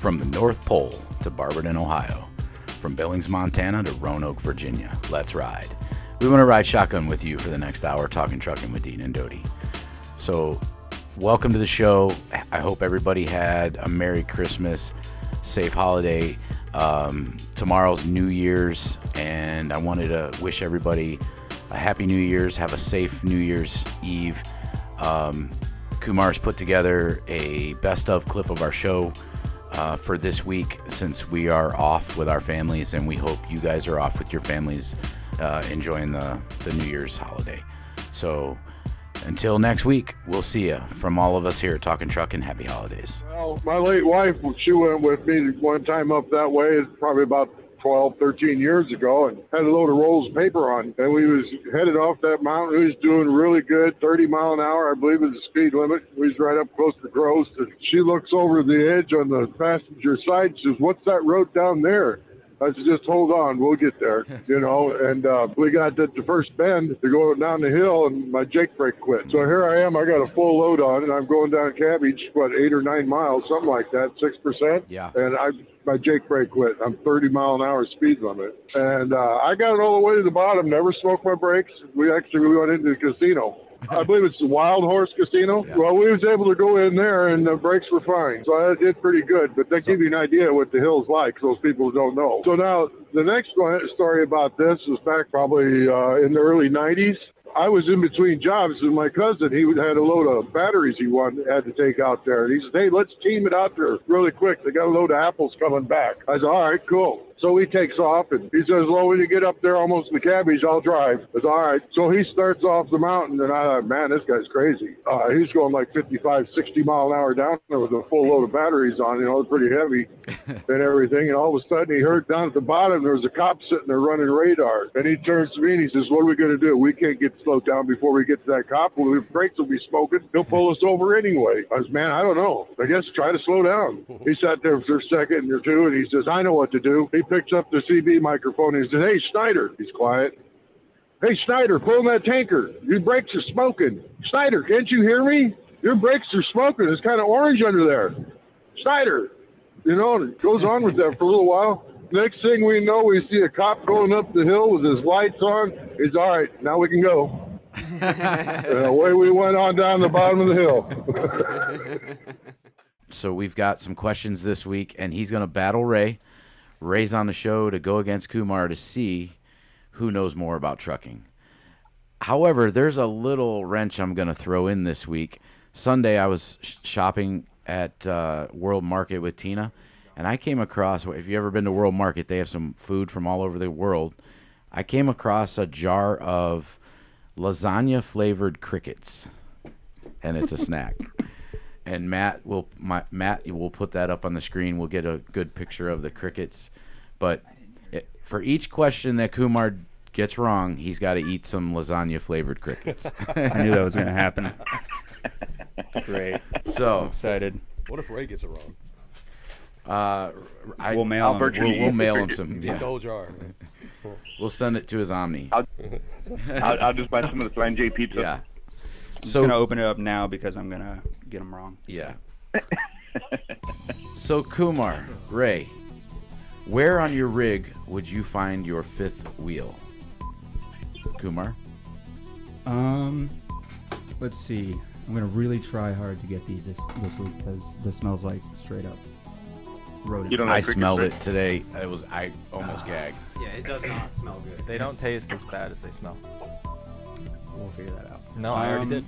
From the North Pole to Barberton, Ohio. From Billings, Montana to Roanoke, Virginia. Let's ride. We want to ride shotgun with you for the next hour, talking trucking with Dean and Dodie. So, welcome to the show. I hope everybody had a Merry Christmas, safe holiday. Tomorrow's New Year's, and I wanted to wish everybody a Happy New Year's. Have a safe New Year's Eve. Kumar's put together a best of clip of our show for this week, since we are off with our families, and we hope you guys are off with your families enjoying the New Year's holiday. So until next week, we'll see you. From all of us here at Talkin Truckin', happy holidays. Well, my late wife, she went with me one time up that way. It's probably about 12, 13 years ago, and had a load of rolls of paper on. And we was headed off that mountain. We was doing really good, 30 mile an hour, I believe is the speed limit. We was right up close to Gross. And she looks over the edge on the passenger side and says, "What's that road down there?" I said, "Just hold on, we'll get there," you know. And we got to the first bend to go down the hill, and my Jake brake quit. So here I am, I got a full load on, and I'm going down Cabbage, 8 or 9 miles, something like that, 6%. Yeah. And my Jake brake quit. I'm 30 mile an hour speed limit. And I got it all the way to the bottom, never smoked my brakes. We went into the casino. I believe it's the Wild Horse Casino. Yeah. Well, we was able to go in there, and the brakes were fine. So I did pretty good. But that gives you an idea what the hill's like, those people don't know. So now, the next story about this was back probably in the early 90s. I was in between jobs, and my cousin, he had a load of batteries he had to take out there. And he said, "Hey, let's team it out there really quick. They got a load of apples coming back." I said, "All right, cool." So he takes off, and he says, "Well, when you get up there almost to the Cabbage, I'll drive." I said, "All right." So he starts off the mountain, and I thought, man, this guy's crazy. He's going like 55, 60 mile an hour down there with a full load of batteries on, it's pretty heavy and everything. And all of a sudden, he heard down at the bottom, there was a cop sitting there running radar. And he turns to me, and he says, "What are we going to do? We can't get slowed down before we get to that cop. Well, the brakes will be smoking. He'll pull us over anyway." I said, "Man, I don't know. I guess try to slow down." He sat there for a second or two, and he says, "I know what to do." He picks up the CB microphone, and he says, "Hey, Snyder." He's quiet. "Hey, Snyder, pull that tanker. Your brakes are smoking. Snyder, can't you hear me? Your brakes are smoking. It's kind of orange under there. Snyder." And it goes on with that for a little while. Next thing we know, we see a cop going up the hill with his lights on. He's, "All right, now we can go." And away we went on down the bottom of the hill. So we've got some questions this week, and he's going to battle Ray. Ray's on the show to go against Kumar to see who knows more about trucking. However, there's a little wrench I'm going to throw in this week. Sunday, I was shopping at World Market with Tina, and I came across, if you've ever been to World Market, they have some food from all over the world. I came across a jar of lasagna-flavored crickets, and it's a snack. And Matt will put that up on the screen. We'll get a good picture of the crickets. But for each question that Kumar gets wrong, he's got to eat some lasagna-flavored crickets. I knew that was going to happen. Great. So I'm excited. What if Ray gets it wrong? We'll mail him. We'll mail him some. Yeah. The whole jar. Man. We'll send it to his Omni. I'll just buy some of the Flying J pizza. Yeah. I'm just going to open it up now because I'm going to get them wrong. Yeah. So, Kumar, Ray, where on your rig would you find your fifth wheel? Kumar? Let's see. I'm going to really try hard to get these this week because this smells like straight up rodent. You don't I smelled it today. I almost gagged. Yeah, it does not smell good. They don't taste as bad as they smell. We'll figure that out. No, I already did.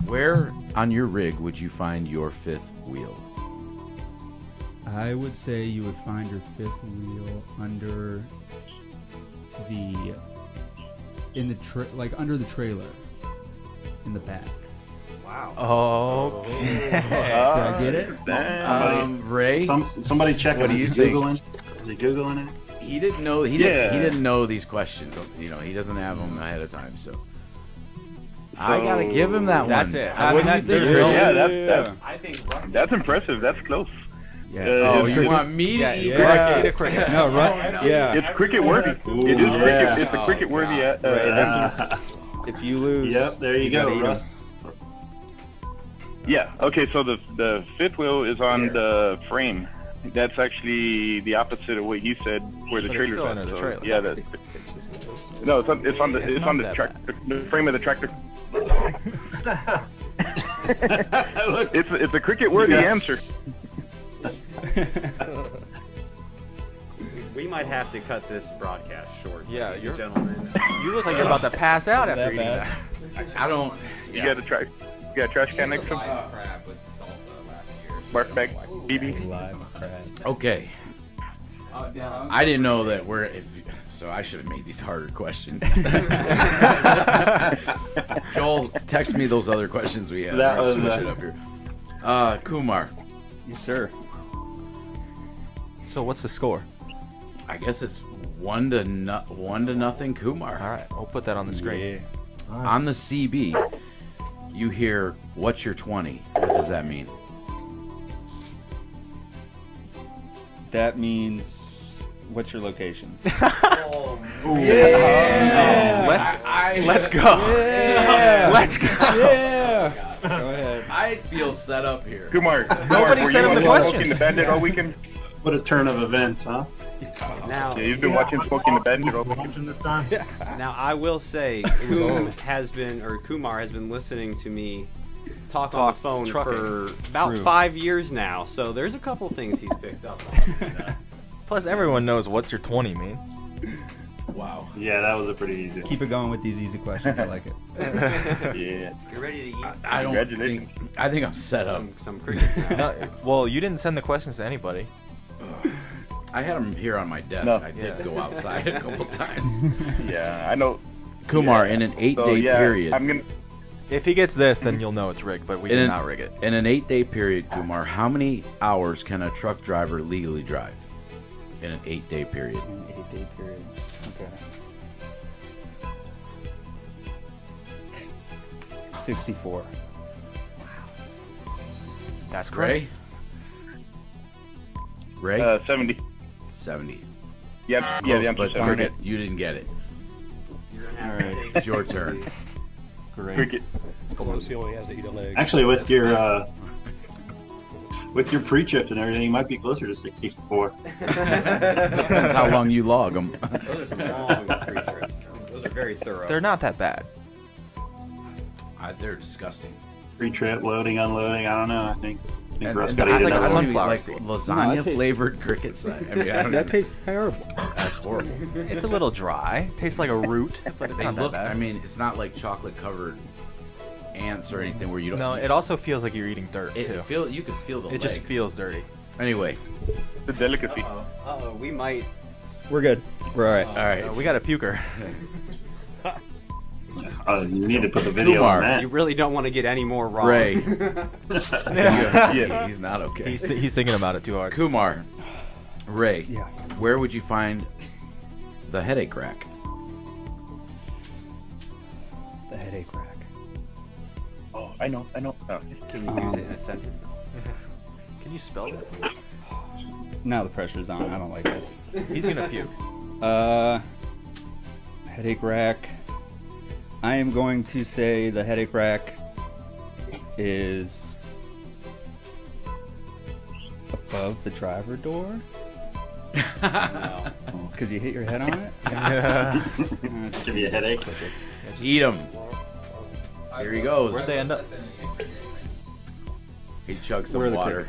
Where on your rig would you find your fifth wheel? I would say you would find your fifth wheel under under the trailer in the back. Wow. Okay. Did I get it? Ray, somebody check what it. do you Is he think? Googling? Is he Googling it? He didn't know. He didn't know these questions. He doesn't have them ahead of time. So I gotta give him that one. That's it. What do you think, Christian? I think that's impressive. That's close. Yeah. You want me to eat cricket? No, right? No. Yeah. It's cricket worthy. It is cricket. It's a cricket worthy. If you lose, Yep, there you go, Russ. Yeah. Okay. So the fifth wheel is on the frame. That's actually the opposite of what he said, where the But it's trailer's still at. under the So, trailer. yeah, no, it's on not the that track, bad. the frame of the tractor. Look, It's a cricket-worthy answer. We might have to cut this broadcast short. Yeah, ladies and you're- gentlemen. You look like you're about to pass out after eating bad? that. I don't. You got a trash can next to him? Barf bag, BB. Live crab. Okay. I didn't know that so I should have made these harder questions. Joel, text me those other questions we have. That I'll was, switch it up here. Kumar, Yes, sir. So what's the score? I guess it's 1-0 Kumar. All right, we'll put that on the screen. On the CB, you hear, "What's your 20?" What does that mean? That means, what's your location? Let's go. Yeah. Let's go. Yeah. Go ahead. I feel set up here. Kumar, Nobody were sent you him the watching questions. Smoking the Bandit all weekend? what a turn of events, huh? Now, Yeah, you've been watching Smoking the Bandit all weekend. now I will say, Kumar has been listening to me talk on the phone trucking. for about True. 5 years now. So there's a couple things he's picked up on. Plus, everyone knows what's your 20 mean. Wow. Yeah, that was a pretty easy. Keep it going with these easy questions. I like it. Yeah. You're ready to eat I don't Congratulations. think. I think I'm set up. some crickets now. No, well, you didn't send the questions to anybody. I had them here on my desk. No. I did go outside a couple times. Yeah, I know. Kumar, Yeah. in an So, 8-day yeah, period. I'm gonna. If he gets this, then you'll know it's rigged, but we In did an- not rig it. In an 8-day period, Kumar, how many hours can a truck driver legally drive? In an 8-day period. An 8-day period. Okay. 64. That's correct. Ray? Ray? 70. 70. Yeah, Close, yeah, the answer's but 70. darn it, you didn't get it. All right. It's your turn. Great. Cricket. Close, he only has to eat a leg. Actually, with your pre-trip and everything, you might be closer to 64. Depends how long you log them. Those are some long pre-trips. Those are very thorough. They're not that bad. They're disgusting. Pre-trip, loading, unloading. I don't know. I think And, Russ and got to that's eat like another a one. sunflower like seed. lasagna No, that flavored cricket side. I mean, I don't That know. tastes terrible. That's horrible. It's a little dry. Tastes like a root, but it's They not look. that bad. I mean, it's not like chocolate covered ants or anything where you don't. No, it also feels like you're eating dirt, It too. you can feel the. It just legs. feels dirty. Anyway, The delicacy. Uh-oh, we might. We're good. We're all right. all right. We got a puker. You need to put the video Kumar. on that. You really don't want to get any more wrong. Ray. Yeah. He's not okay. He's thinking about it too hard. Kumar. Ray. Yeah. Where would you find the headache rack? The headache rack. Oh, I know. Oh. Can you use it in a sentence? Can you spell that? Now the pressure's on. I don't like this. He's gonna puke. Headache rack. I am going to say the headache rack is above the driver door. No. Because you hit your head on it? Give you a headache. Eat him. Here he goes. Where'd they end up? He chugged some Where are the water.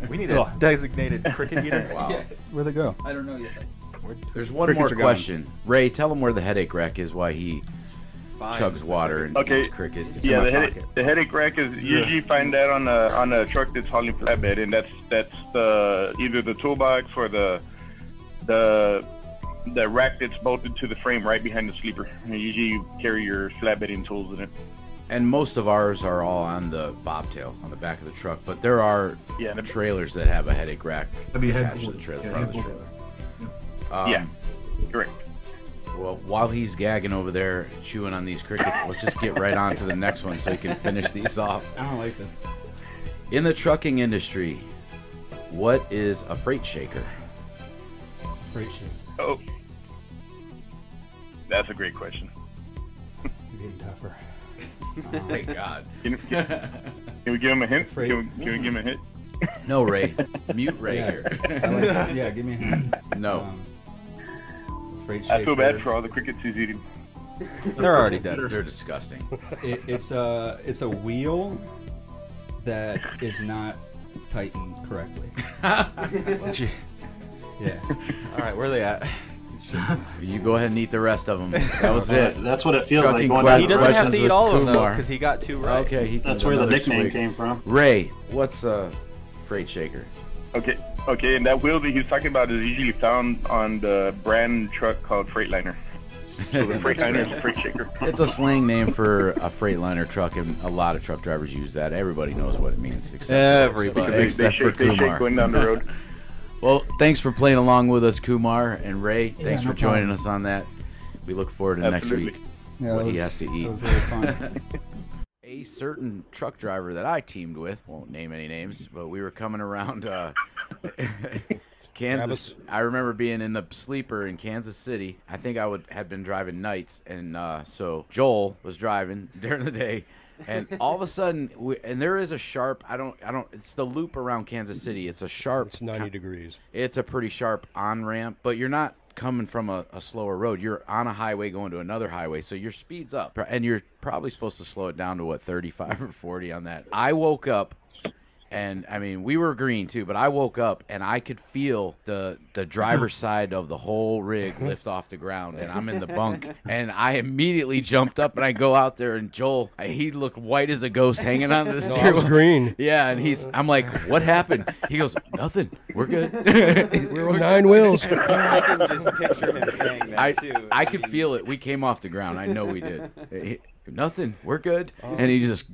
We need a designated cricket eater. Wow. Where'd they go? I don't know yet. There's one Crickets more are gone. question. Ray, tell him where the headache rack is. Why he chugs water and Okay. eats crickets. Yeah, my the headache rack is usually find that on a truck that's hauling flatbed, and that's the either the toolbox or the rack that's bolted to the frame right behind the sleeper. And usually you carry your flatbedding tools in it. And most of ours are all on the bobtail on the back of the truck, but there are Yeah, trailers that have a headache rack be attached to headboard. the trailer, Yeah, front of the headboard. trailer. Yeah, correct. Well, while he's gagging over there, chewing on these crickets, let's just get right on to the next one so he can finish these off. I don't like this. In the trucking industry, what is a freight shaker? Freight shit. Oh, that's a great question. You're getting tougher. Thank God. Can we give him a hint? Freight- Can we give him a hint? No, Ray. Mute Ray here. Yeah, give me a hand. No. Freight I feel shaker. bad for all the crickets he's eating. They're already dead. They're disgusting. It's a wheel that is not tightened correctly. Yeah. All right, where are they at? You go ahead and eat the rest of them. That was it. That's what it feels Trucking like. questions He doesn't have to with eat all of them though, Kumar. because he got 2 right. Okay, he That's can where the another nickname swig. came from. Ray, what's a freight shaker? Okay, and that wheel that he's talking about is usually found on the brand truck called Freightliner. So the Freightliner is a freight shaker. It's a slang name for a Freightliner truck, and a lot of truck drivers use that. Everybody knows what it means, except Everybody. They except for shake, they shake Kumar. going down the road. Well, thanks for playing along with us, Kumar and Ray. Thanks no for joining problem. us on that. We look forward to Absolutely. next week. Yeah, What that he was- has to eat. That was really fun. A certain truck driver that I teamed with, won't name any names, but we were coming around Kansas. I remember being in the sleeper in Kansas City. I think I had been driving nights, and so Joel was driving during the day. And all of a sudden, and there is a sharp. I don't. It's the loop around Kansas City. It's a sharp. It's 90 degrees. It's a pretty sharp on ramp, but you're not coming from a slower road. You're on a highway going to another highway, so your speed's up, and you're probably supposed to slow it down to 35 or 40 on that. I woke up. And I mean, we were green too, but I woke up and I could feel the driver's side of the whole rig lift off the ground, and I'm in the bunk, and I immediately jumped up and I go out there, and Joel, he looked white as a ghost hanging on the No, steering I was wheel. green. Yeah, and I'm like, what happened? He goes, nothing. We're good. We're on 9 wheels. I can just picture him saying that too. I could feel it. We came off the ground. I know we did. Nothing. We're good. And he just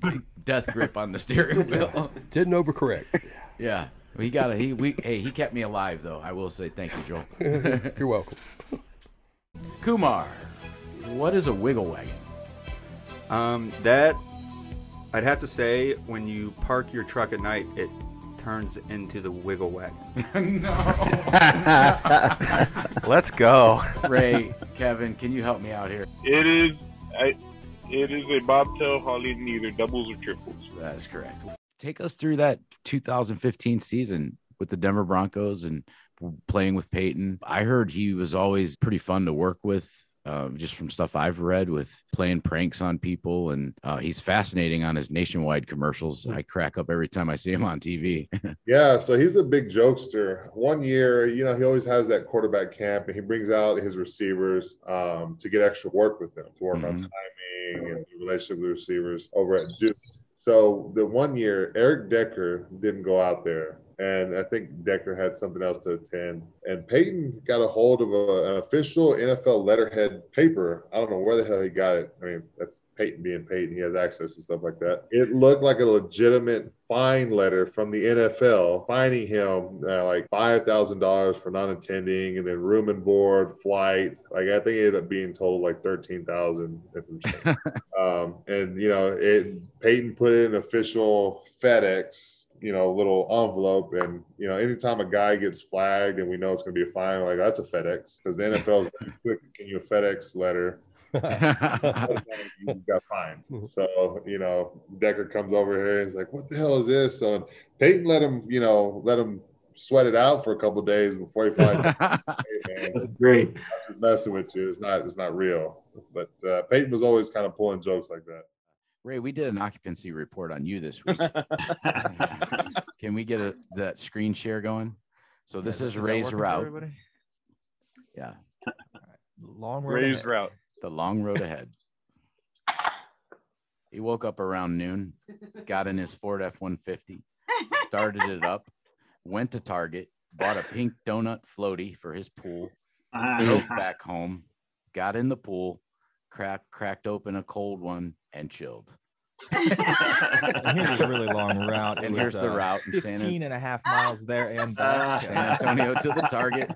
death grip on the steering wheel. Didn't overcorrect. Yeah. He kept me alive though. I will say thank you, Joel. You're welcome. Kumar, what is a wiggle wagon? That I'd have to say, when you park your truck at night, it turns into the wiggle wagon. Let's go. Ray, Kevin, can you help me out here? It is a bobtail hauling either doubles or triples. That is correct. Take us through that 2015 season with the Denver Broncos and playing with Peyton. I heard he was always pretty fun to work with, just from stuff I've read, with playing pranks on people. And he's fascinating on his Nationwide commercials. I crack up every time I see him on TV. Yeah, so he's a big jokester. One year, he always has that quarterback camp, and he brings out his receivers to get extra work with them, to work on timing and the relationship with the receivers over at Duke. So the one year, Eric Decker didn't go out there, and I think Decker had something else to attend. And Peyton got a hold of an official NFL letterhead paper. I don't know where the hell he got it. I mean, that's Peyton being Peyton. He has access to stuff like that. It looked like a legitimate fine letter from the NFL, fining him like $5,000 for not attending, and then room and board, flight. Like, I think it ended up being totaled like $13,000 and some change. And Peyton put in an official FedEx, little envelope, and anytime a guy gets flagged and we know it's going to be a fine, we're like, that's a FedEx, because the NFL is very quick to send you a FedEx letter. You got fined. So Decker comes over here and he's like, what the hell is this? So Peyton let him sweat it out for a couple of days before he finally hey, man, That's great. I'm just messing with you. It's not real. But Peyton was always kind of pulling jokes like that. Ray, we did an occupancy report on you this week. Can we get that screen share going? So this is Ray's route. Yeah. Long road Ray's ahead. route. The long road ahead. He woke up around noon, got in his Ford F-150, started it up, went to Target, bought a pink donut floaty for his pool, drove back home, got in the pool, cracked open a cold one, and chilled. And here's a really long route. And here's the route in 15 and a half miles there and back. San Antonio to the Target,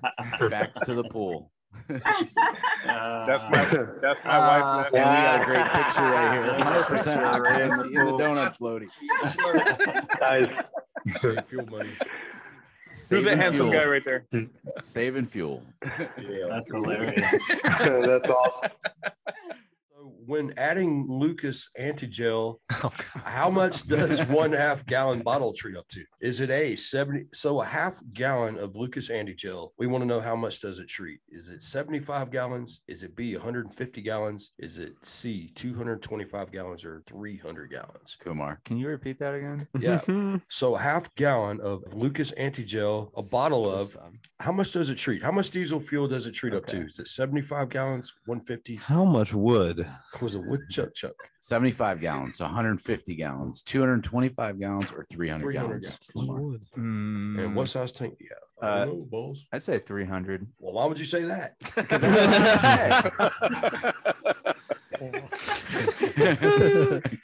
back to the pool. That's my wife. And we got a great picture right here. 100% occupancy in the donut floaty. Guys, Save fuel money. who's that handsome guy right there? Saving fuel. That's hilarious. That's awesome. So when adding Lucas antigel, how much does 1/2 gallon bottle treat up to? Is it A, 70? So a half gallon of Lucas antigel, we want to know how much does it treat? Is it 75 gallons? Is it B, 150 gallons? Is it C, 225 gallons or 300 gallons? Kumar. Can you repeat that again? Yeah. So a half gallon of Lucas antigel, a bottle of, how much does it treat? How much diesel fuel does it treat up to? Is it 75 gallons, 150? How much wood? Was a woodchuck chuck? 75 gallons, 150 gallons, 225 gallons, or 300 gallons. Wood. And what size tank do you have? I don't know, Bulls. I'd say 300. Well, why would you say that?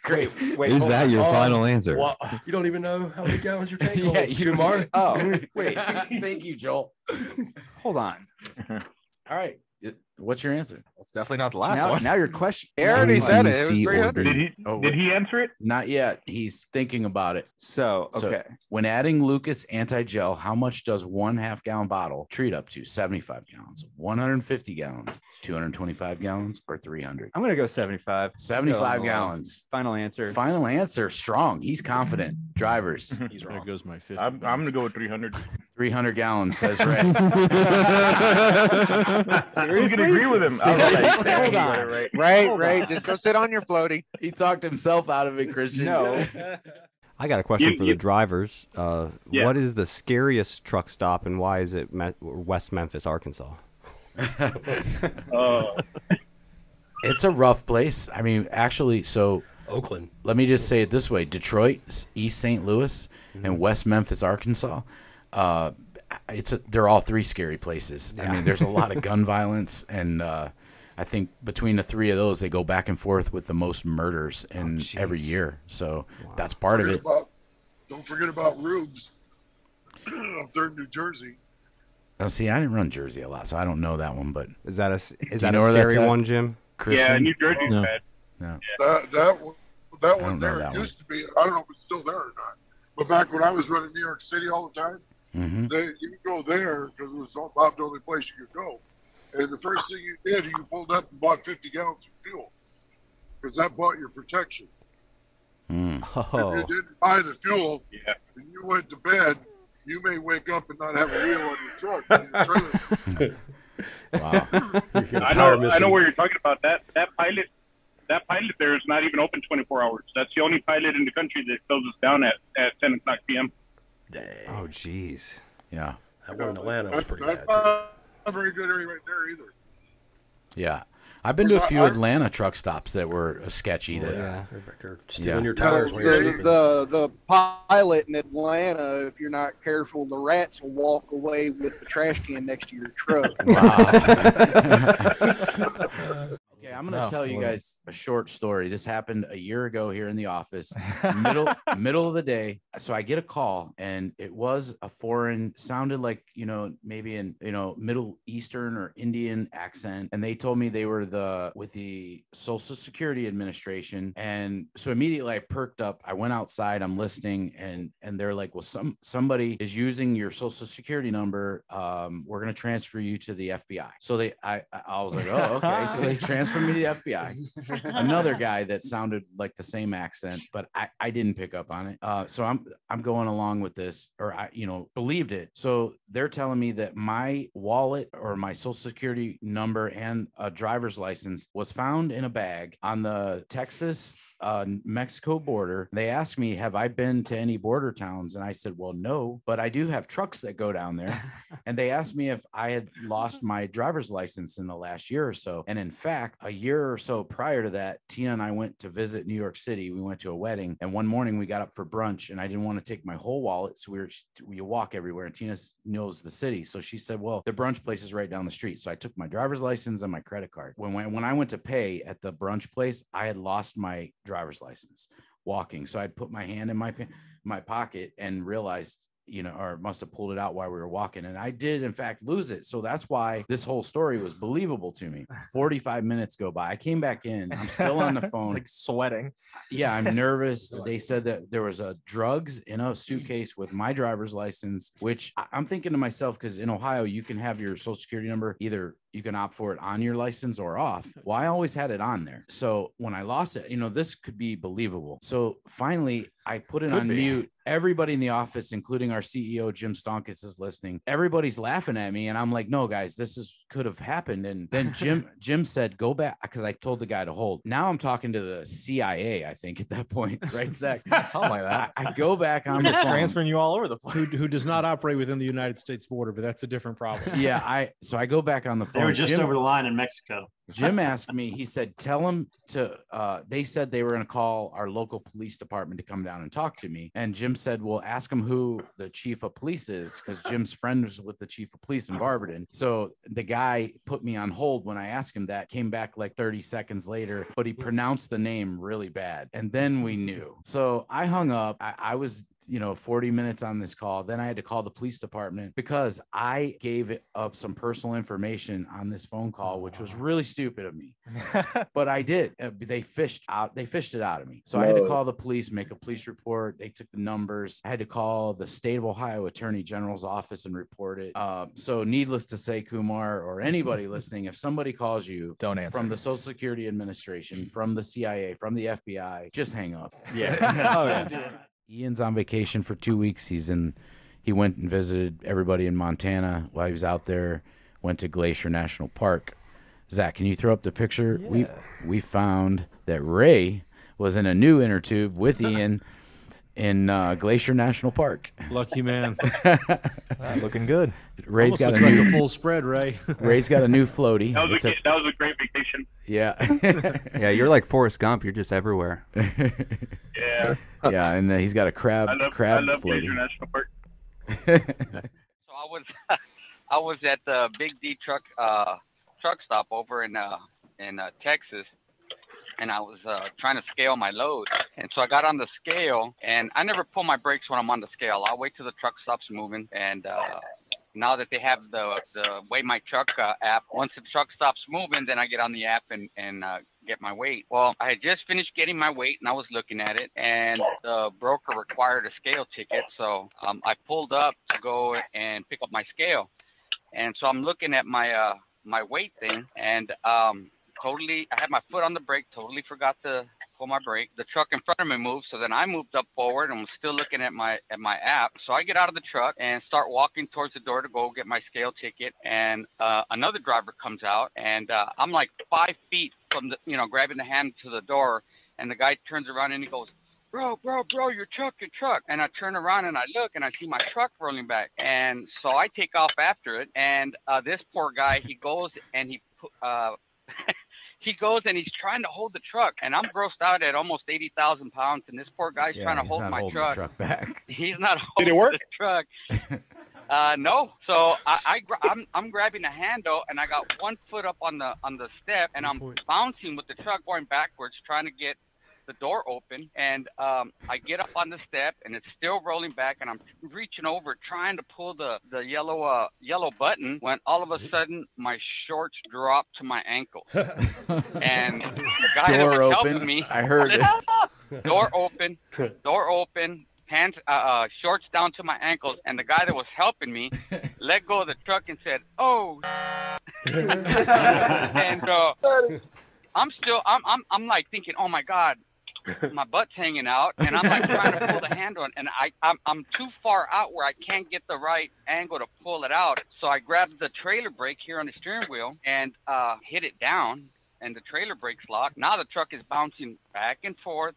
Great. Wait, Is hold that on. your final answer? Well, you don't even know how many gallons your tank holds, Yeah, you Kumar. Oh, Wait. Thank you, Joel. Hold on. All right. What's your answer? It's definitely not the last one. Now your question. He already said it. It was ABC 300. order. Did he answer it? Not yet. He's thinking about it. So, So, okay. when adding Lucas anti-gel, how much does 1/2 gallon bottle treat up to? 75 gallons, 150 gallons, 225 gallons, or 300? I'm going to go 75. 75 Go, gallons. Final answer. Final answer. Strong. He's confident. Drivers. He's There wrong. goes my 50. I'm gonna go with 300. 300 gallons, says Ray. I'm gonna agree with him. I was like, Hold on. Right. Just go sit on your floaty. He talked himself out of it, Christian. No. I got a question for the drivers. Yeah. What is the scariest truck stop, and why is it West Memphis, Arkansas? It's a rough place. I mean, actually, so Oakland. let me just say it this way: Detroit, East St. Louis, and West Memphis, Arkansas. They're all three scary places. I mean, there's a lot of gun violence, and I think between the three of those, they go back and forth with the most murders in every year. So that's part of it. Don't forget about Rubes up there in New Jersey. Oh, see, I didn't run Jersey a lot, so I don't know that one. But Is that a know where that's scary at? one, Jim? Christian, Yeah, New Jersey's No. bad. That one don't know there that one. used to be. I don't know if it's still there or not. But back when I was running New York City all the time, you could go there because it was about the only place you could go. And the first thing you did, you pulled up and bought 50 gallons of fuel because that bought your protection. If you didn't buy the fuel and you went to bed, you may wake up and not have a wheel on your truck. On your trailer. Wow. I know where you're talking about. That pilot there is not even open 24 hours. That's the only pilot in the country that closes down at 10 o'clock p.m. Dang. Oh, jeez. Yeah. That one in Atlanta was pretty bad. That's not a very good area right there either. Yeah. I've been to a few Atlanta truck stops that were sketchy. They're stealing your tires when you're sleeping. The pilot in Atlanta, if you're not careful, the rats will walk away with the trash can next to your truck. Wow. Okay, I'm going to tell you guys a short story. This happened a year ago here in the office, middle of the day. So I get a call, and it was a foreign, sounded like, maybe in, Middle Eastern or Indian accent. And they told me they were with the Social Security Administration. And so immediately I perked up. I went outside, I'm listening, and they're like, well, somebody is using your Social Security number. We're going to transfer you to the FBI. So I was like, oh, okay. So they transferred me to the FBI. Another guy that sounded like the same accent, but I didn't pick up on it. So I'm going along with this, or I believed it. So they're telling me that my wallet or my Social Security number and a driver's license was found in a bag on the Texas Mexico border. They asked me, have I been to any border towns? And I said, well, no, but I do have trucks that go down there. And they asked me if I had lost my driver's license in the last year or so. And in fact, a year or so prior to that, Tina and I went to visit New York City. We went to a wedding, and one morning we got up for brunch, and I didn't want to take my whole wallet. So we walk everywhere, and Tina knows the city. So she said, well, the brunch place is right down the street. So I took my driver's license and my credit card. When I went to pay at the brunch place, I had lost my driver's license walking. So I'd put my hand in my pocket and realized, or must have pulled it out while we were walking. And I did, in fact, lose it. So that's why this whole story was believable to me. 45 minutes go by. I came back in. I'm still on the phone. Like sweating. Yeah, I'm nervous. They said that there was drugs in a suitcase with my driver's license, which I'm thinking to myself, because in Ohio, you can have your Social Security number either you can opt for it on your license or off. Well, I always had it on there. So when I lost it, this could be believable. So finally, I put it on mute. Everybody in the office, including our CEO, Jim Stonkus, is listening. Everybody's laughing at me. And I'm like, no, guys, could have happened. And then Jim said, go back, because I told the guy to hold. Now I'm talking to the CIA, I think, at that point, right, Zach? Something like that. I go back on the phone. Transferring you all over the place. Who does not operate within the United States border, but that's a different problem. Yeah, so I go back on the phone. They were just over the line in Mexico. Jim asked me, he said, tell him to, they said they were going to call our local police department to come down and talk to me. And Jim said, well, ask him who the chief of police is, because Jim's friend was with the chief of police in Barberton. So the guy put me on hold when I asked him that, came back like 30 seconds later, but he pronounced the name really bad. And then we knew. So I hung up. I was 40 minutes on this call. Then I had to call the police department because I gave up some personal information on this phone call, which was really stupid of me. But I did. They fished it out of me. So I had to call the police, make a police report. They took the numbers. I had to call the state of Ohio Attorney General's office and report it. So needless to say, Kumar, or anybody listening, if somebody calls you, don't answer. From the Social Security Administration, from the CIA, from the FBI, just hang up. Yeah. Oh, yeah. Ian's on vacation for 2 weeks. He went and visited everybody in Montana while he was out there, went to Glacier National Park. Zach, can you throw up the picture? Yeah. We found that Ray was in a new inner tube with Ian in Glacier National Park. Lucky man. Looking good. Ray's got a new full spread, Ray. Ray's got a new floaty. That was a great vacation. Yeah. Yeah, you're like Forrest Gump. You're just everywhere. Yeah. Yeah, and he's got a crab I love floaty. Glacier National Park. So I was at the Big D truck stop over in Texas, and I was trying to scale my load. And so I got on the scale, and I never pull my brakes when I'm on the scale. I'll wait till the truck stops moving. And now that they have the Weigh My Truck app, once the truck stops moving, then I get on the app and get my weight. Well, I had just finished getting my weight, and I was looking at it, and the broker required a scale ticket. So I pulled up to go and pick up my scale. And so I'm looking at my my weight thing, and I had my foot on the brake, totally forgot to pull my brake. The truck in front of me moved, so then I moved up forward and was still looking at my app. So I get out of the truck and start walking towards the door to go get my scale ticket, and another driver comes out, and I'm like 5 feet from grabbing the hand to the door, and the guy turns around and he goes, Bro, your truck. And I turn around and I look and I see my truck rolling back. And so I take off after it. And this poor guy, he goes and he's trying to hold the truck. And I'm grossed out at almost 80,000 pounds. And this poor guy's trying to hold my truck. The truck back. He's not holding the truck. No. So I'm grabbing the handle, and I got one foot up on the step, and I'm bouncing with the truck going backwards, trying to get the door open, and I get up on the step, and it's still rolling back, and I'm reaching over trying to pull the yellow button, when all of a sudden my shorts drop to my ankle, and the guy that was helping me, I heard it. Door open, hands shorts down to my ankles, and the guy that was helping me let go of the truck and said, "Oh," and I'm like thinking, "Oh my God." My butt's hanging out, and I'm like trying to pull the handle, and I'm too far out where I can't get the right angle to pull it out. So I grabbed the trailer brake here on the steering wheel and hit it down, and the trailer brake's locked. Now the truck is bouncing back and forth,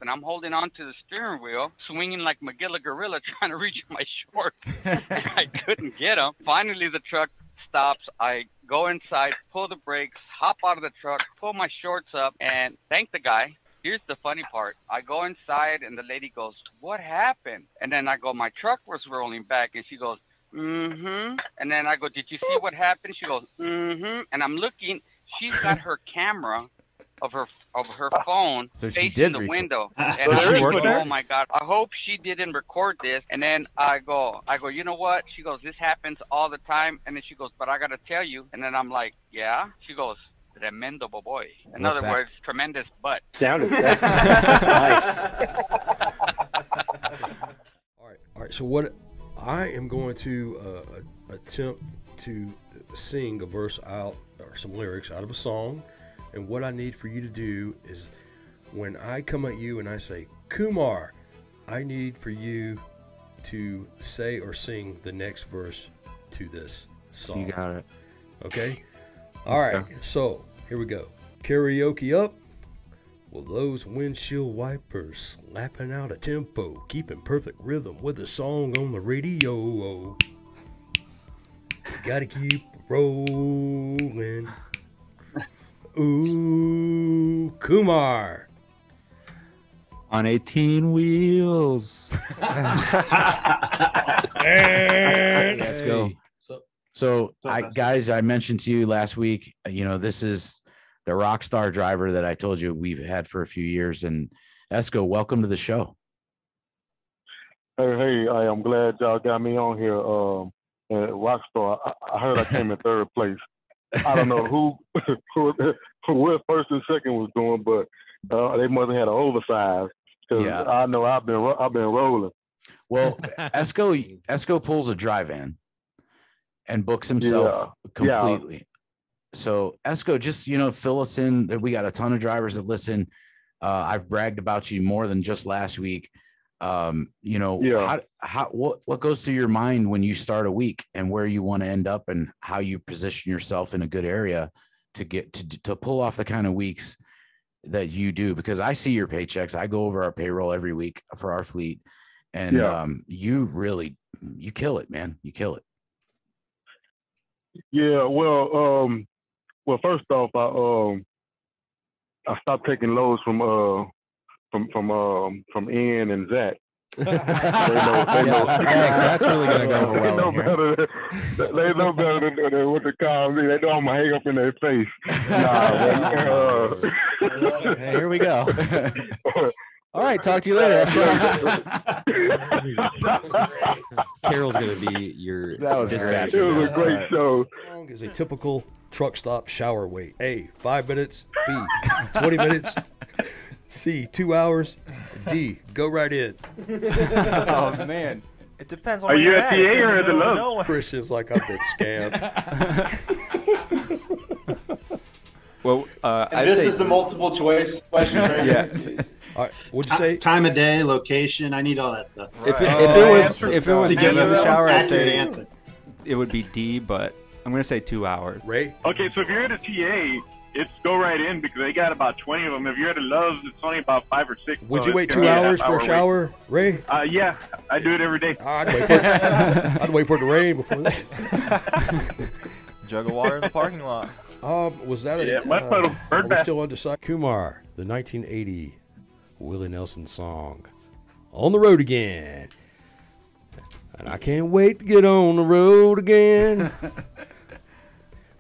and I'm holding on to the steering wheel, swinging like Magilla Gorilla, trying to reach my shorts, and I couldn't get them. Finally, the truck stops. I go inside, pull the brakes, hop out of the truck, pull my shorts up, and thank the guy. Here's the funny part. I go inside, and the lady goes, "What happened?" And then I go, "My truck was rolling back." And she goes, "Mm-hmm." And then I go, "Did you see what happened?" She goes, "Mm-hmm." And I'm looking. She's got her camera of her phone facing the window. And I go, "Oh my God, I hope she didn't record this." And then I go, "You know what?" She goes, "This happens all the time." And then she goes, "But I got to tell you." And then I'm like, "Yeah?" She goes, "Tremendo boy." In other words, tremendous butt. Sounded All right. So what I am going to attempt to sing a verse out or some lyrics out of a song. And what I need for you to do is when I come at you and I say, Kumar, I need for you to say or sing the next verse to this song. You got it. Okay? All right. So here we go. Karaoke up. Well, those windshield wipers slapping out a tempo, keeping perfect rhythm with a song on the radio. Gotta keep rolling. Ooh, Kumar. On 18 wheels. Let's go. So guys, I mentioned to you last week, this is the rock star driver that I told you we've had for a few years. And Esco, welcome to the show. Hey, I am glad y'all got me on here. Rockstar, I heard I came in third place. I don't know who first and second was doing, but they must have had an oversized. Because I know I've been rolling. Well, Esco pulls a dry van and books himself completely. Yeah. So Esco, just fill us in. We got a ton of drivers that listen. I've bragged about you more than just last week. What goes through your mind when you start a week and where you want to end up and how you position yourself in a good area to get to pull off the kind of weeks that you do? Because I see your paychecks. I go over our payroll every week for our fleet, and you kill it, man. You kill it. Yeah. Well, first off, I stopped taking loads from Ian and Zach. They know that's really gonna go over well. They know better than what to call me. They know I'm gonna hang up in their face. Hey, here we go. All right, talk to you later. Carol's gonna be your dispatcher. It was a great show. How long is a typical truck stop shower wait? A, 5 minutes. B, 20 minutes. C, 2 hours. D, go right in. Oh man, it depends on. Are you at TA or at the Lowe's? Christian's like, I've been scammed. Well, this is a multiple choice question, right? Yeah. All right, what'd you say? Time of day, location. I need all that stuff. If it was to give you the shower, I'd say answer. It would be D, but I'm gonna say 2 hours. Ray? Okay, so if you're at a TA, it's go right in because they got about 20 of them. If you're at a Love's, it's only about 5 or 6. Would you wait 2 hours for a shower, Ray? Yeah, I do it every day. I'd wait for it to rain before that. Jug of water in the parking lot. Was that are we still undecided? Kumar, the 1980 Willie Nelson song, On the Road Again. And I can't wait to get on the road again.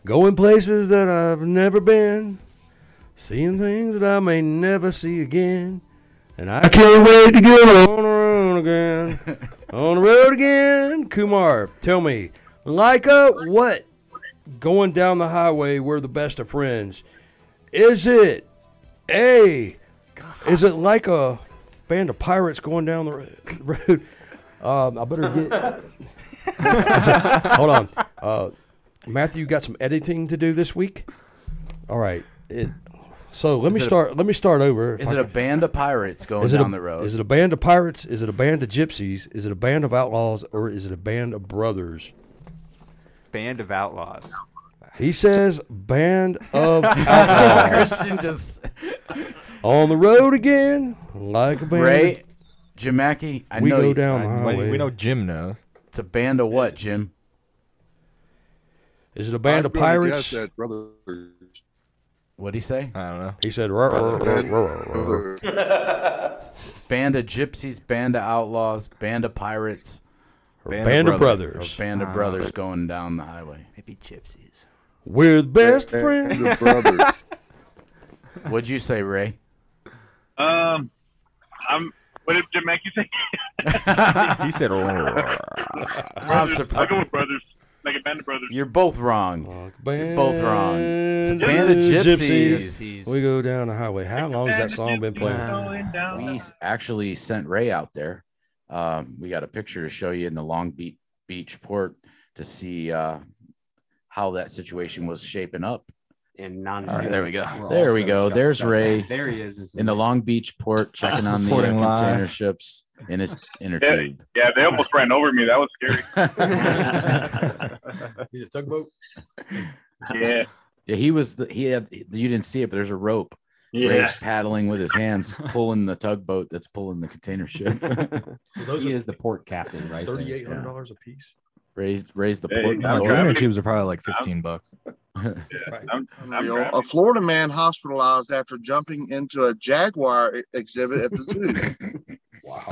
Going places that I've never been. Seeing things that I may never see again. And I can't wait to get on the road again. On the road again. Kumar, tell me, like a what? Going down the highway, we're the best of friends. Is it A? Is it like a band of pirates going down the road? I better get. Hold on, Matthew. Got some editing to do this week. All right. So let me start over. Is it a band of pirates going down the road? Is it a band of pirates? Is it a band of gypsies? Is it a band of outlaws? Or is it a band of brothers? Band of outlaws. He says band of outlaws. Christian just on the road again, like a band. Ray, Jim Mackey, I know go down the highway. We know Jim knows. It's a band of what, Jim? Is it a band of pirates? What'd he say? I don't know. He said band of gypsies, band of outlaws, band of pirates. Band of brothers. Or band of brothers going down the highway. Maybe gypsies. We're the best friends. The brothers. What'd you say, Ray? What did Jim Mackey say? He said, I'm surprised. I'll go with brothers. Like a band of brothers. You're both wrong. You're both wrong. It's a band of gypsies. We go down the highway. How long has that song been playing? We actually sent Ray out there. We got a picture to show you in the Long Beach port to see how that situation was shaping up. And non. All right, there we go. There we go. There's Ray. There he is. In the Long Beach port, checking on the container ships in his inner tube. Yeah, they almost ran over me. That was scary. Need a tugboat? Yeah. Yeah, you didn't see it, but there's a rope. Yeah. Ray's paddling with his hands, pulling the tugboat that's pulling the container ship. So those he are is the port captain, right? $3,800 a piece. Raise the port. Container tubes are probably like $15. A Florida man hospitalized after jumping into a Jaguar exhibit at the zoo. Wow.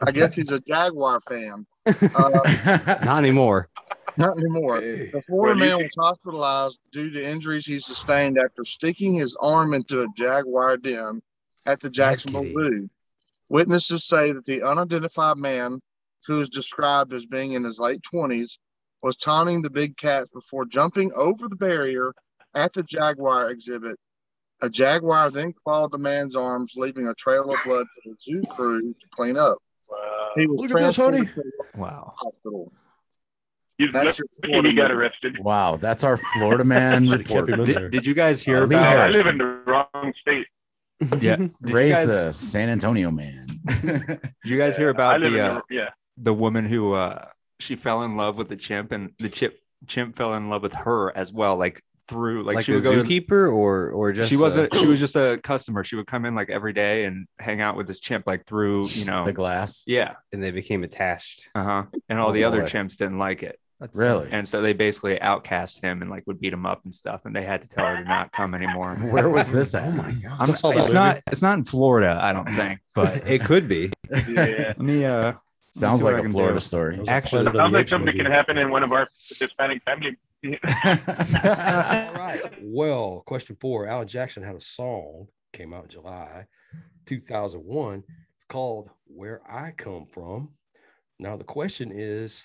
I guess he's a Jaguar fan. Not anymore. Not anymore. The Florida man was hospitalized due to injuries he sustained after sticking his arm into a Jaguar den at the Jacksonville Zoo. Witnesses say that the unidentified man, who is described as being in his late 20s, was taunting the big cats before jumping over the barrier at the Jaguar exhibit. A Jaguar then clawed the man's arms, leaving a trail of blood for the zoo crew to clean up. He was transported to the hospital. He got arrested. Wow, that's our Florida man report. Did you guys hear about? I live in the wrong state. Yeah, Raise the San Antonio man. Did you guys hear about the the woman who she fell in love with the chimp, and the chimp fell in love with her as well, like through like she a would go zookeeper or just she wasn't she was just a customer. She would come in like every day and hang out with this chimp like through the glass. Yeah, and they became attached. And all the other chimps didn't like it. Really? And so they basically outcast him and like would beat him up and stuff, and they had to tell her to not come anymore. Where was this at? Oh my god! It's not in Florida, I don't think, but it could be. Yeah. Let me sounds like a Florida story. Actually, sounds like something can happen in one of our Hispanic families. All right. Well, question 4. Alan Jackson had a song, came out in July 2001. It's called Where I Come From. Now, the question is,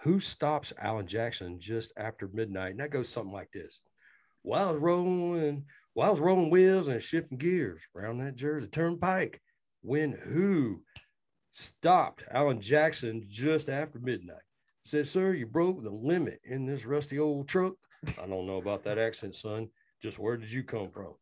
who stops Alan Jackson just after midnight? And that goes something like this. While I was rolling wheels and shifting gears around that Jersey Turnpike, when who stopped Alan Jackson just after midnight? Said, sir, you broke the limit in this rusty old truck. I don't know about that accent, son. Just where did you come from?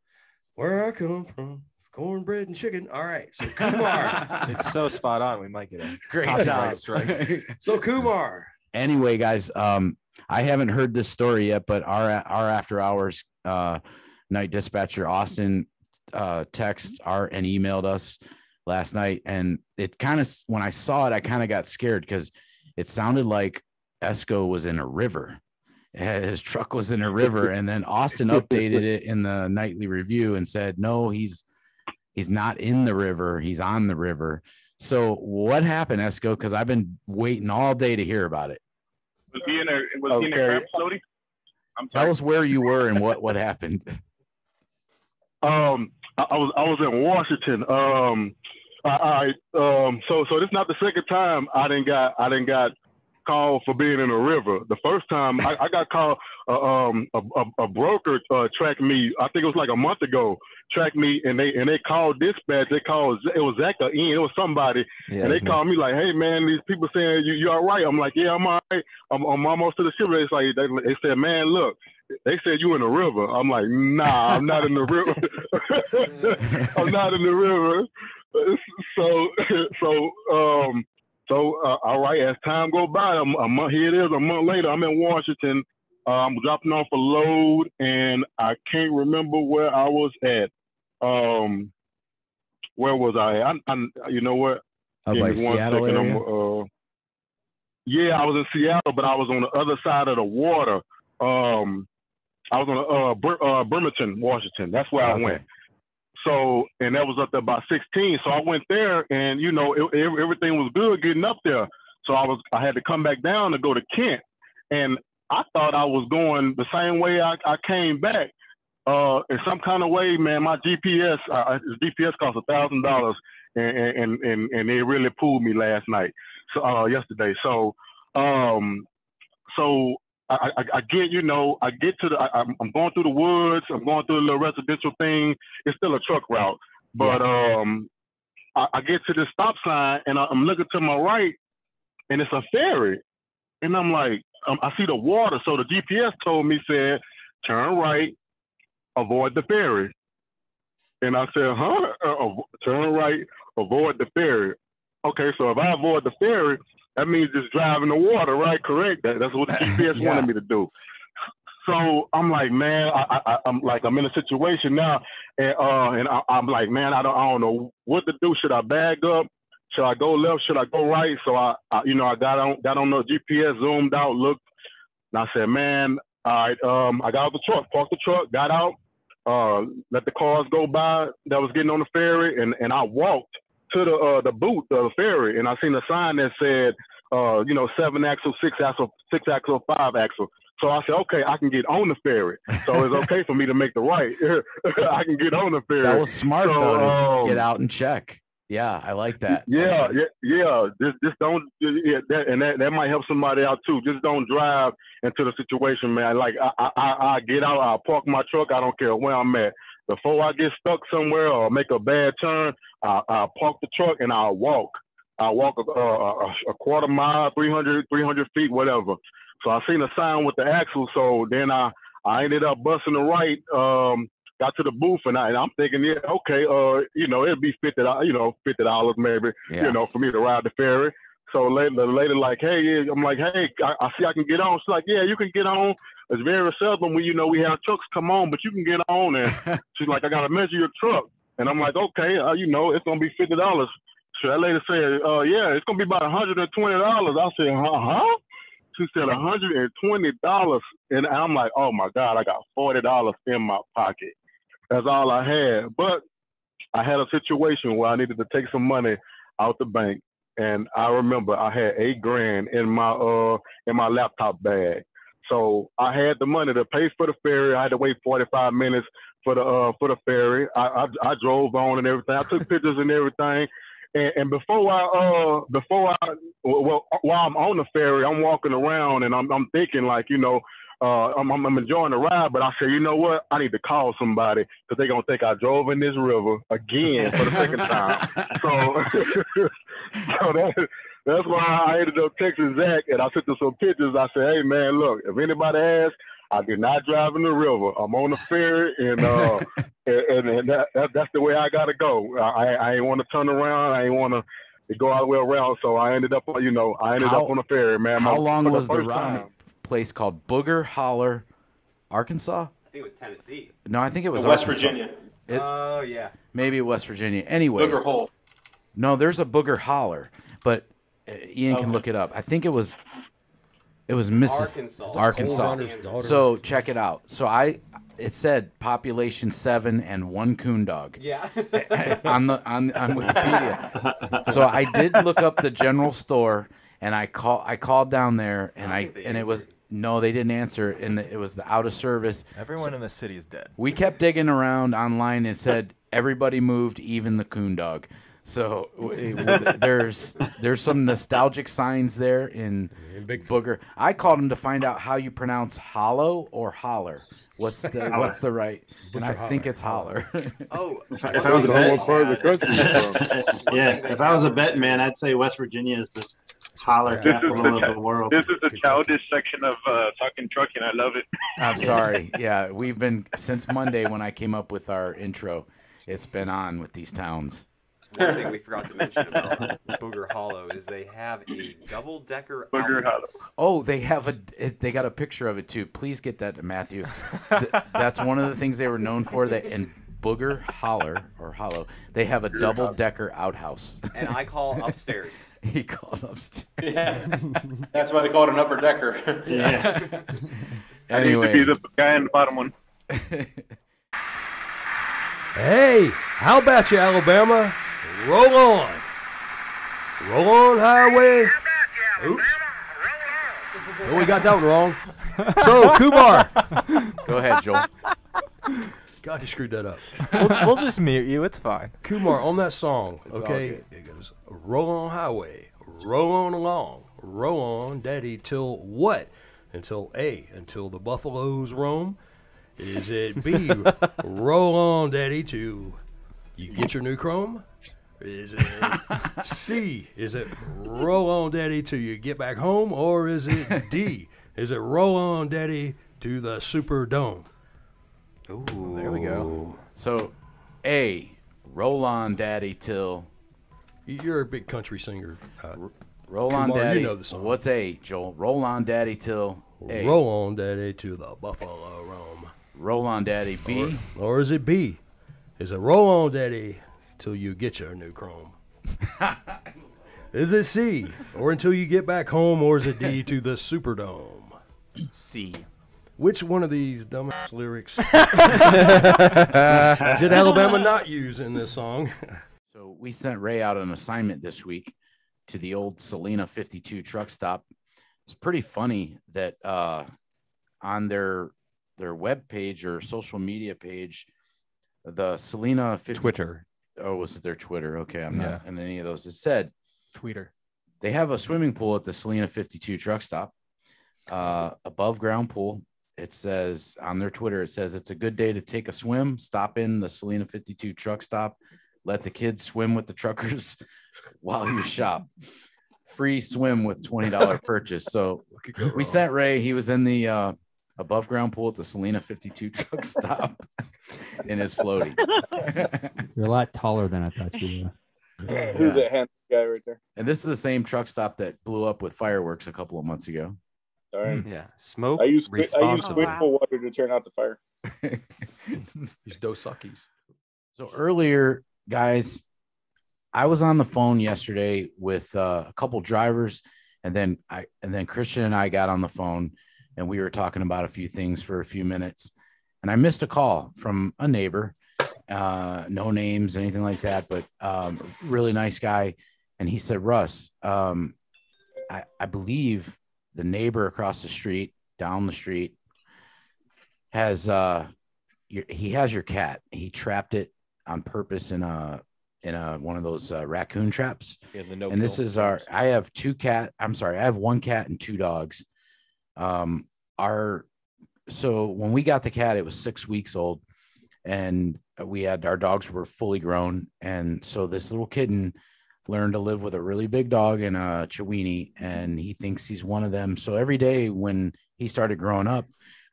Where I come from, cornbread and chicken. All right. So Kumar. It's so spot on. We might get a Great job. strike. So Kumar. Anyway, guys, I haven't heard this story yet, but our after hours night dispatcher Austin texted and emailed us last night, and it kind of, when I saw it, I kind of got scared because it sounded like Esco was in a river. His truck was in a river, and then Austin updated it in the nightly review and said, no, he's not in the river, he's on the river. So what happened, Esco? Because I've been waiting all day to hear about it. Was he in a crab floaty? Tell us where you were and what happened. I was in Washington. So this is not the second time I didn't got called for being in a river. The first time I got called, a broker tracked me. I think it was like a month ago. Tracked me, and they called dispatch. It was Zach or Ian. It was somebody, and they called me like, "Hey man, these people saying you all right?" I'm like, "Yeah, I'm all right. I'm almost to the ship." It's like they said, "Man, look, they said you in the river." I'm like, "Nah, I'm not in the river. I'm not in the river." So all right, as time go by, a month, here it is, a month later, I'm in Washington. I'm dropping off a load, and I can't remember where I was at. Where was I at? You know what? By Seattle area? Yeah, I was in Seattle, but I was on the other side of the water. I was on Bremerton, Washington. That's where I went. So, and that was up there by 16. So I went there, and you know, everything was good getting up there. So I had to come back down to go to Kent, and I thought I was going the same way I came back. In some kind of way, man, my GPS cost $1,000, and they really pulled me last night. So yesterday. So I get, you know, I get to I'm going through the woods. I'm going through a little residential thing. It's still a truck route, but I get to the stop sign, and I'm looking to my right, and it's a ferry, and I'm like, I see the water. So the GPS told me, said, turn right, avoid the ferry. And I said, turn right, avoid the ferry. Okay, so if I avoid the ferry, that means just driving the water, right? Correct. That's what the GPS wanted me to do. So I'm like, man, I'm in a situation now, and I'm like, man, I don't know what to do. Should I bag up? Should I go left? Should I go right? So I got on the GPS, zoomed out, looked, and I said, man, all right, I got out the truck, parked the truck, got out, let the cars go by that was getting on the ferry, and I walked to the boot of the ferry, and I seen a sign that said, 7 axle, 6 axle, 6 axle, 5 axle. So I said, okay, I can get on the ferry. So it's okay for me to make the right. I can get on the ferry. That was smart, though, to get out and check. Yeah, I like that. Yeah. Just don't. Yeah, that might help somebody out too. Just don't drive into the situation, man. Like I get out, I park my truck. I don't care where I'm at. Before I get stuck somewhere or make a bad turn, I park the truck and I walk. I walk a quarter mile, 300 feet, whatever. So I seen a sign with the axle. So then I ended up busting the right. Got to the booth and I'm thinking, yeah, okay, it'd be $50 maybe, for me to ride the ferry. So the lady like, hey, I'm like, hey, I see I can get on. She's like, yeah, you can get on. It's very seldom when we have trucks come on, but you can get on. And she's like, I gotta measure your truck. And I'm like, okay, it's gonna be $50. So that lady said, yeah, it's gonna be about $120. I said, huh? She said $120, and I'm like, oh my God, I got $40 in my pocket. That's all I had. But I had a situation where I needed to take some money out the bank, and I remember I had $8,000 in my laptop bag. So I had the money to pay for the ferry. I had to wait 45 minutes for the ferry. I drove on and everything. I took pictures and everything. And while I'm on the ferry, I'm walking around and I'm thinking like, I'm enjoying the ride, but I said, you know what? I need to call somebody because they're going to think I drove in this river again for the second time. So that's why I ended up texting Zach and I sent him some pictures. I said, hey man, look, if anybody asks, I did not drive in the river. I'm on the ferry, and that's the way I gotta go. I ain't want to turn around. I ain't want to go all the way around. So I ended up, up on the ferry, man. How long was the ride? Place called Booger Holler, Arkansas? I think it was Tennessee. No, I think it was West Arkansas. Virginia. Oh yeah. Maybe West Virginia. Anyway. Booger Hole. No, there's a Booger Holler, but Ian can look it up. I think it was Mississippi, Arkansas. So check it out. So it said population 7 and 1 coon dog. Yeah. on Wikipedia. So I did look up the general store and I called down there and they didn't answer, and it was the out of service. Everyone in the city is dead. We kept digging around online and said everybody moved, even the coon dog. So there's some nostalgic signs there in Big Booger. I called him to find out how you pronounce hollow or holler. What's the right? And I think it's holler. Oh, if I was a bet, part of the country. If I was a bet man, I'd say West Virginia is the holler capital of the world. This is the childish section of Talkin Truckin. I love it. I'm sorry. Yeah, we've been since Monday when I came up with our intro. It's been on with these towns. One thing we forgot to mention about Booger Hollow is they have a double-decker outhouse. Oh, they got a picture of it too. Please get that to Matthew. That's one of the things they were known for. That in Booger Hollow, they have a double-decker outhouse. And I call upstairs. He called upstairs. Yeah. That's why they call it an upper decker. Yeah. Anyway, I need to be the guy in the bottom one. Hey, how about you, Alabama? Roll on. Roll on, highway. Oops. Oh, we got that one wrong. So, Kumar. Go ahead, Joel. God, you screwed that up. We'll just mute you. It's fine. Kumar, on that song, It's okay, it goes, roll on highway, roll on along, roll on, daddy, till what? Until A, until the buffaloes roam. Is it B, roll on, daddy, to you get your new chrome? Is it C, is it roll on, daddy, till you get back home? Or is it D, Is it roll on, Daddy, to the Superdome? Ooh, there we go. So, A, roll on, Daddy, till. You're a big country singer. Roll on, Kumar, Daddy. You know the song. What's A, Joel? Roll on, Daddy, till. A. Roll on, Daddy, to the Buffalo Roam. Roll on, Daddy, B. Or is it B? Is it roll on, Daddy, till you get your new chrome? Is it C, or until you get back home, or is it D, to the Superdome? C. Which one of these dumbass lyrics did Alabama not use in this song? So we sent Ray out on an assignment this week to the old Salina 52 truck stop. It's pretty funny that on their web page or social media page, the Salina 50 Twitter. Oh, was it their Twitter? Okay, I'm not in any of those. It said Twitter. They have a swimming pool at the Salina 52 truck stop, above ground pool. It says on their Twitter, it says it's a good day to take a swim, stop in the Salina 52 truck stop, let the kids swim with the truckers while you shop. Free swim with $20 purchase. So we sent Ray. He was in the above ground pool at the Salina 52 truck stop in his floaty. You're a lot taller than I thought you were. Who's that handsome guy right there? And this is the same truck stop that blew up with fireworks a couple of months ago. All right. Yeah. Smoke. I use responsibly. water to turn out the fire. These Dosakis. So earlier, guys, I was on the phone yesterday with a couple drivers, and then Christian and I got on the phone, and we were talking about a few things for a few minutes, and I missed a call from a neighbor, no names, anything like that, but really nice guy, and he said, Russ, I believe the neighbor across the street, down the street, has he has your cat. He trapped it on purpose in one of those raccoon traps. Yeah, and this is I have I have one cat and two dogs. So when we got the cat, it was 6 weeks old, and our dogs were fully grown. And so this little kitten learned to live with a really big dog and a Chiweenie, and he thinks he's one of them. So every day when he started growing up,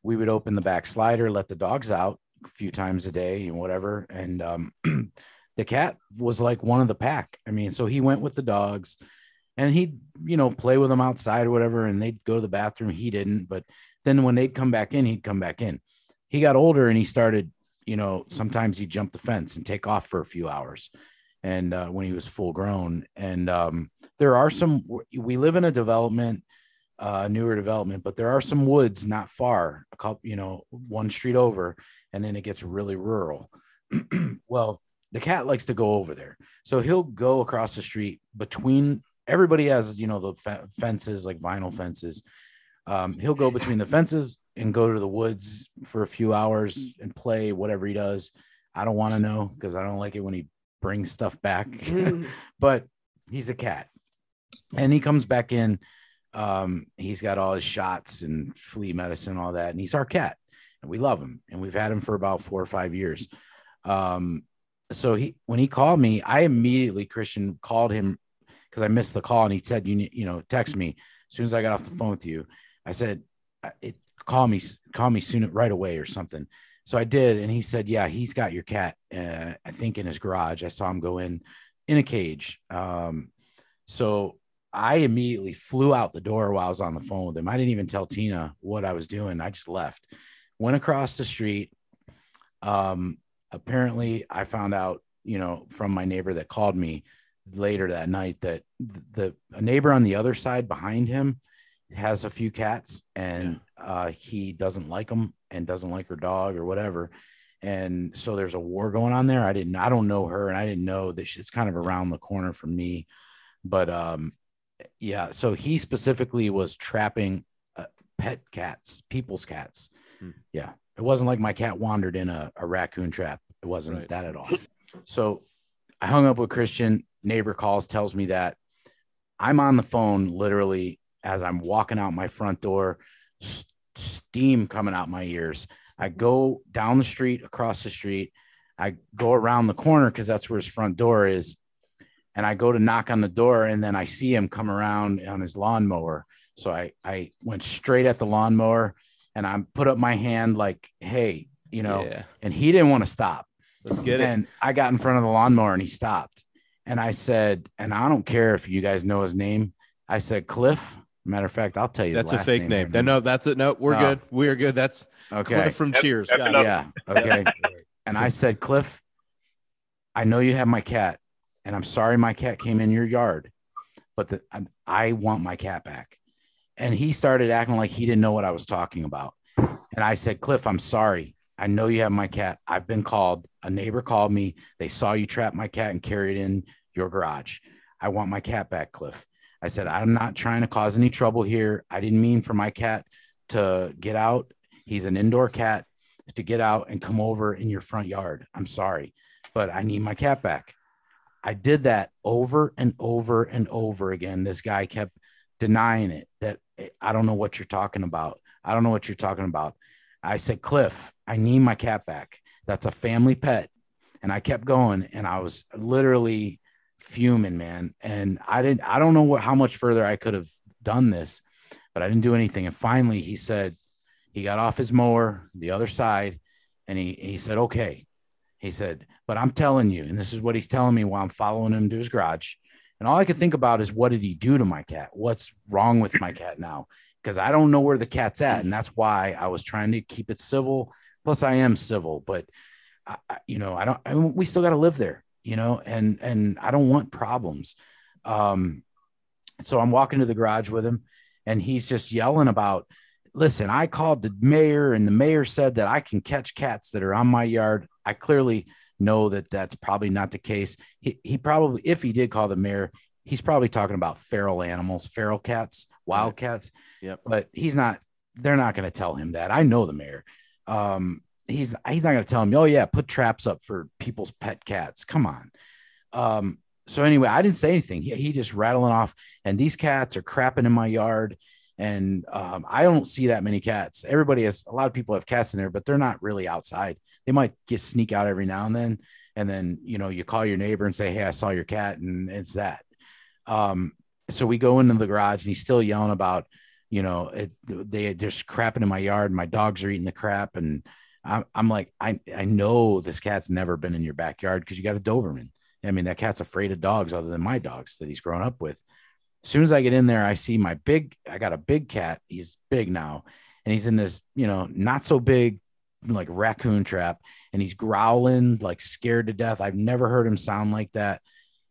we would open the back slider, let the dogs out a few times a day and whatever. And the cat was like one of the pack. I mean, so he went with the dogs, and he'd, play with them outside or whatever, and they'd go to the bathroom. He didn't, but then when they'd come back in, he'd come back in. He got older, and he started, sometimes he'd jump the fence and take off for a few hours. And when he was full grown, and there are we live in a development, newer development, but there are some woods not far, a couple, one street over, and then it gets really rural. Well, the cat likes to go over there. So he'll go across the street between, everybody has, the fences, like vinyl fences. He'll go between the fences and go to the woods for a few hours and play whatever he does. I don't want to know, because I don't like it when he brings stuff back, but he's a cat, and he comes back in. He's got all his shots and flea medicine, all that. And he's our cat, and we love him. And we've had him for about 4 or 5 years. So when he called me, I immediately, Christian, called him because I missed the call, and he said, text me as soon as I got off the phone with you. I said, call me soon, right away or something. So I did. And he said, yeah, he's got your cat, I think in his garage. I saw him go in a cage. So I immediately flew out the door while I was on the phone with him. I didn't even tell Tina what I was doing. I just left, went across the street. Apparently I found out, from my neighbor that called me later that night, that a neighbor on the other side behind him has a few cats, and he doesn't like them and doesn't like her dog or whatever. And so there's a war going on there. I don't know her, and I didn't know that it's kind of around the corner from me, but yeah. So he specifically was trapping pet cats, people's cats. Yeah. It wasn't like my cat wandered in a raccoon trap. It wasn't that at all. So I hung up with Christian. Neighbor calls, tells me that. I'm on the phone literally as I'm walking out my front door, steam coming out my ears. I go down the street, across the street. I go around the corner because that's where his front door is. And I go to knock on the door, and then I see him come around on his lawnmower. So I went straight at the lawnmower, and I put up my hand like, hey, you know, and he didn't want to stop. Let's get it. And I got in front of the lawnmower, and he stopped. And I said, and I don't care if you guys know his name. I said, Cliff. Matter of fact, I'll tell you. That's his a last fake name. No, that's it. No, we're good. We are good. That's okay. Cliff from Cheers. Yeah. Okay. And I said, Cliff, I know you have my cat, and I'm sorry my cat came in your yard, but I want my cat back. And he started acting like he didn't know what I was talking about. And I said, Cliff, I'm sorry. I know you have my cat. I've been called. A neighbor called me. They saw you trap my cat and carry it in your garage. I want my cat back, Cliff. I said, I'm not trying to cause any trouble here. I didn't mean for my cat to get out. He's an indoor cat, to get out and come over in your front yard. I'm sorry, but I need my cat back. I did that over and over and over again. This guy kept denying it, that I don't know what you're talking about. I don't know what you're talking about. I said, Cliff, I need my cat back. That's a family pet. And I kept going, and I was literally fuming, man. And I don't know how much further I could have done this, but I didn't do anything. And finally he said, he got off his mower, the other side, and he said, okay. He said, but I'm telling you, and this is what he's telling me while I'm following him to his garage. And all I could think about is, what did he do to my cat? What's wrong with my cat now? Because I don't know where the cat's at. And that's why I was trying to keep it civil. Plus I am civil, but we still got to live there, and I don't want problems. So I'm walking to the garage with him, and he's just yelling about, listen, I called the mayor, and the mayor said that I can catch cats that are on my yard. I clearly know that that's probably not the case. He probably, if he did call the mayor, he's probably talking about feral animals, feral cats, wild cats. Yep. But they're not going to tell him that. I know the mayor. He's not going to tell him, oh yeah, put traps up for people's pet cats. Come on. So anyway, I didn't say anything. He just rattling off, and these cats are crapping in my yard. And I don't see that many cats. A lot of people have cats in there, but they're not really outside. They might sneak out every now and then. And then, you call your neighbor and say, hey, I saw your cat. And it's that. So we go into the garage, and he's still yelling about, they're just crapping in my yard, and my dogs are eating the crap. And I'm like, I know this cat's never been in your backyard, because you got a Doberman. I mean, that cat's afraid of dogs other than my dogs that he's grown up with. As soon as I get in there, I see I got a big cat. He's big now, and he's in this, not so big, like raccoon trap, and he's growling, like scared to death. I've never heard him sound like that.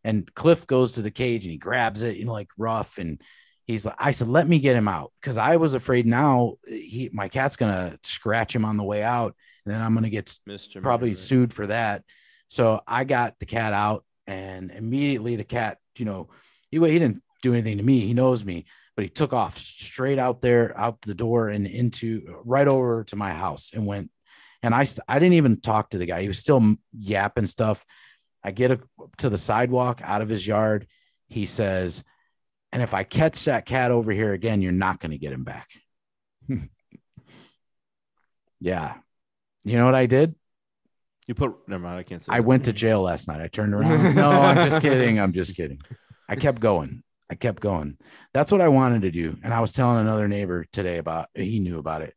And Cliff goes to the cage, and he grabs it, like rough. And he's like, I said, let me get him out. Cause I was afraid now my cat's going to scratch him on the way out, and then I'm going to get probably sued for that. So I got the cat out, and immediately the cat, he didn't do anything to me. He knows me, but he took off straight out the door and right over to my house, and went. And I didn't even talk to the guy. He was still yapping stuff. I get to the sidewalk out of his yard. He says, and if I catch that cat over here again, you're not going to get him back. Yeah. You know what I did? Never mind. I can't say I went to jail last night. I turned around. No, I'm just kidding. I kept going. That's what I wanted to do. And I was telling another neighbor today he knew about it.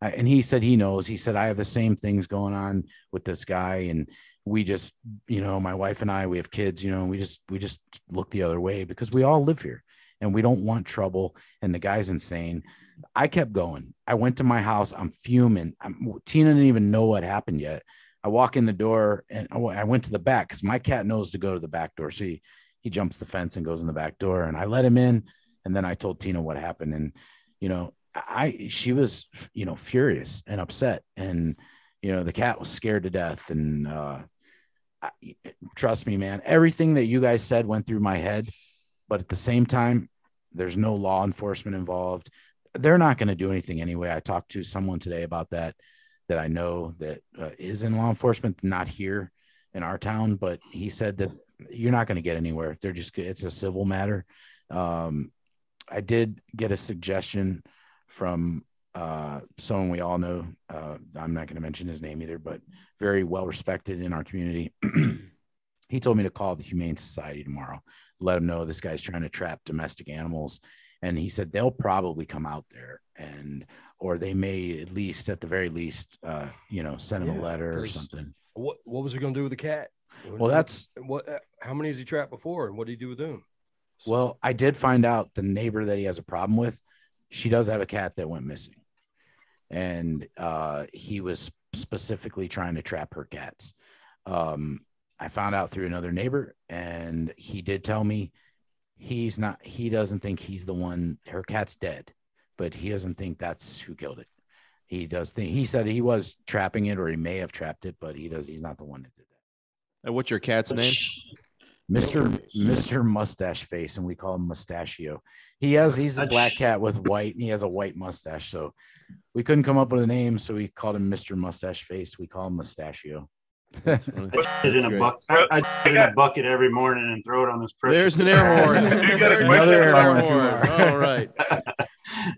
And he said he knows. He said, I have the same things going on with this guy. And we just, my wife and I, we have kids, we just look the other way, because we all live here and we don't want trouble. And the guy's insane. I kept going. I went to my house. I'm fuming. Tina didn't even know what happened yet. I walk in the door, and I went to the back, because my cat knows to go to the back door. So he jumps the fence and goes in the back door, and I let him in. And then I told Tina what happened. And, she was, furious and upset. And, the cat was scared to death. And trust me, man, everything that you guys said went through my head. But at the same time, there's no law enforcement involved. They're not going to do anything anyway. I talked to someone today about that I know that is in law enforcement, not here in our town, but he said that you're not going to get anywhere. It's a civil matter. I did get a suggestion from someone we all know. I'm not going to mention his name either, but very well respected in our community. he told me to call the Humane Society tomorrow, let him know this guy's trying to trap domestic animals. And he said they'll probably come out there or they may at least, at the very least, send him a letter or something. What was he going to do with the cat? Well, how many has he trapped before, and what did he do with them? Well, I did find out the neighbor that he has a problem with, she does have a cat that went missing. And he was specifically trying to trap her cats. I found out through another neighbor, and he did tell me he doesn't think he's the one. Her cat's dead, but he doesn't think that's who killed it. He said he was trapping it, or he may have trapped it, but he's not the one that did that. And what's your cat's name? Mr. Mustache Face, and we call him Mustachio. He's a black cat with white, and he has a white mustache. So we couldn't come up with a name, so we called him Mr. Mustache Face. We call him Mustachio. I put it in a bucket every morning and throw it on this pressure. There's an air horn. Another air horn. All right.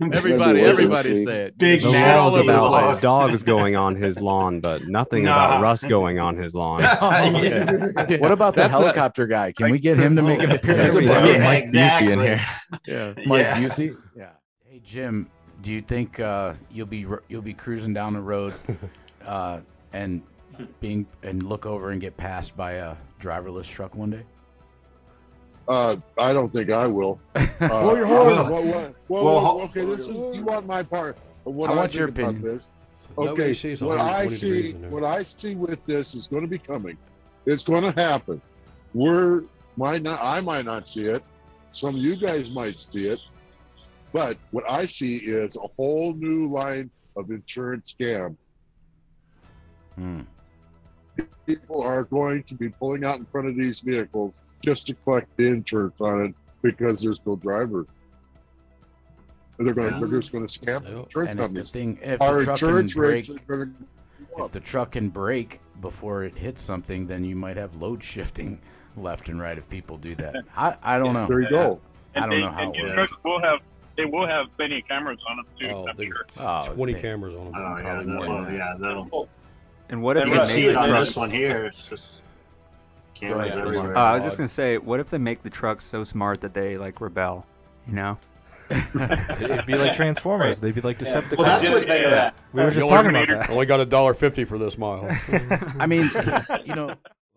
Everybody say it. Big laws about dogs going on his lawn, but nothing about Russ going on his lawn. What about the helicopter guy? Can we get him to make an appearance? Mike Busey in here. Yeah, Mike Busey. Yeah. Hey Jim, do you think you'll be cruising down the road and look over and get passed by a driverless truck one day? I don't think I will. Blow your horn. Okay, you want my part. I want your opinion. This. Okay, what I see with this is going to be coming. It's going to happen. I might not see it. Some of you guys might see it. But what I see is a whole new line of insurance scam. People are going to be pulling out in front of these vehicles just to collect the insurance on it because there's no driver. And they're just going to scam insurance companies. If the truck can brake before it hits something, then you might have load shifting left and right if people do that. I don't know. There you go. I don't know how it works. They will have plenty of cameras on them too. I'm sure. 20 cameras on them. Probably more than that. That'll. And what if you they can see make it the on trucks? this one here? It's just cameras everywhere. I was just gonna say, what if they make the trucks so smart that they like rebel? You know, it'd be like Transformers. They'd be like Decepticons. Well, that's what we were just talking about that. Only got $1.50 for this mile. I mean,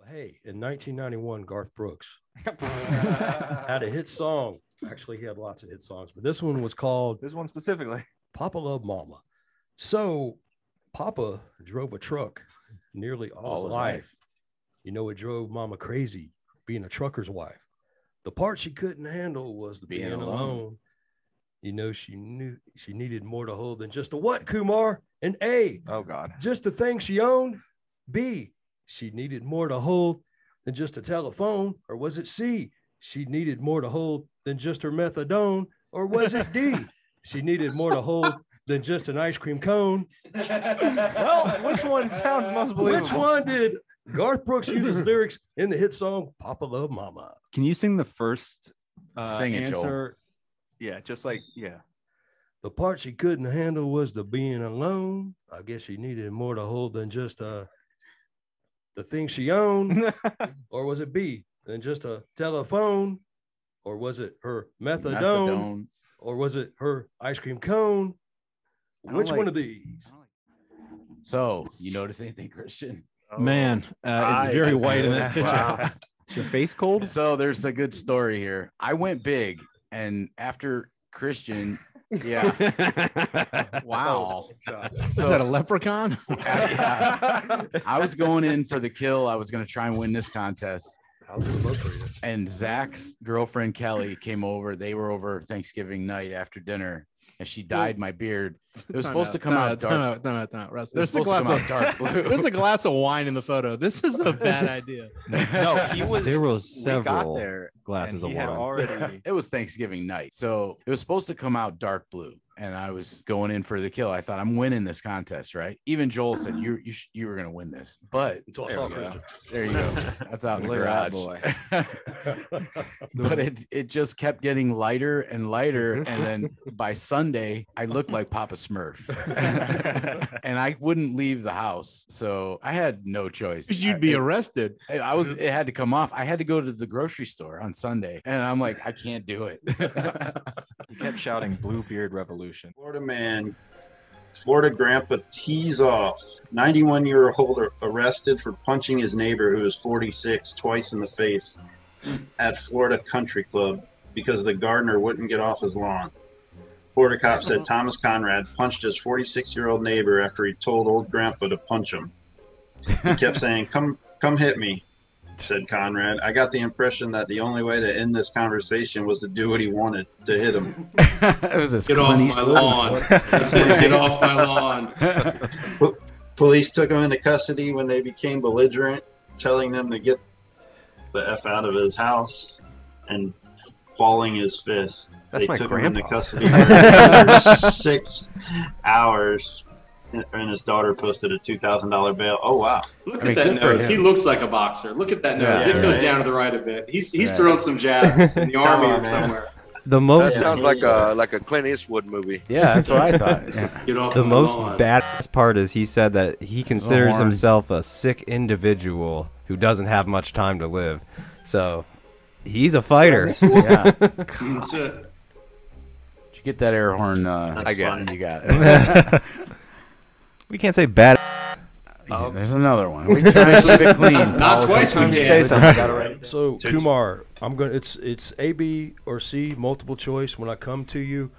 Hey, in 1991, Garth Brooks had a hit song. Actually, he had lots of hit songs, but this one was called. This one specifically. Papa Love Mama. So, Papa drove a truck nearly all his life. You know, it drove Mama crazy being a trucker's wife. The part she couldn't handle was the being alone. You know, she knew she needed more to hold than just a what, Kumar? An A. Oh, God. Just the thing she owned. B. She needed more to hold than just a telephone. Or was it C? She needed more to hold than just her methadone. Or was it D? She needed more to hold than just an ice cream cone. Well, which one sounds most believable? Which one did Garth Brooks use his lyrics in the hit song Papa Love Mama? Can you sing the first sing it, answer? Joel. Yeah, just like The part she couldn't handle was the being alone. I guess she needed more to hold than just the thing she owned. Or was it B, than just a telephone? Or was it her methadone? Or was it her ice cream cone? Which one of these? So, you notice anything, Christian? Man, it's very white in that picture. Wow. Is your face cold? So there's a good story here. I went big, and after Christian, wow. Is that a leprechaun? I was going in for the kill. I was going to try and win this contest. And Zach's girlfriend Kelly came over. They were over Thanksgiving night after dinner, and she dyed my beard. It was supposed to come out dark. Russ. There's a glass of wine in the photo. This is a bad idea. No, there was several glasses of wine. It was Thanksgiving night, so it was supposed to come out dark blue. And I was going in for the kill. I thought, I'm winning this contest, right? Even Joel said you were going to win this. But there you go. That's out in the garage. Boy. But it just kept getting lighter and lighter. And then by Sunday, I looked like Papa Smurf, and I wouldn't leave the house, so I had no choice. You'd be arrested. It had to come off. I had to go to the grocery store on Sunday, and I'm like, I can't do it. He kept shouting "Bluebeard Revolution." Florida man, Florida grandpa tees off. 91-year-old arrested for punching his neighbor who is 46 twice in the face at Florida Country Club because the gardener wouldn't get off his lawn. Florida cop said Thomas Conrad punched his 46-year-old neighbor after he told old grandpa to punch him. He kept saying, come hit me, said Conrad. I got the impression that the only way to end this conversation was to do what he wanted, to hit him. It was this Get off my lawn. That's it, get off my lawn. Police took him into custody when they became belligerent, telling them to get the F out of his house and balling his fist. They took him into custody for 6 hours, and his daughter posted a $2,000 bail. Oh, wow. Look at that nose. He looks like a boxer. Look at that nose. It goes down to the right a bit. He's throwing some jabs in the army or somewhere. That sounds like a Clint Eastwood movie. Yeah, that's what I thought. Yeah. The most badass part is he said that he considers himself a sick individual who doesn't have much time to live. So he's a fighter. Yeah. That's it. Did you get that air horn? I got it. You got it. We can't say bad. There's another one. We try to keep it clean. Not twice. We say something. So Kumar, I'm gonna. It's A, B, or C, multiple choice. When I come to you,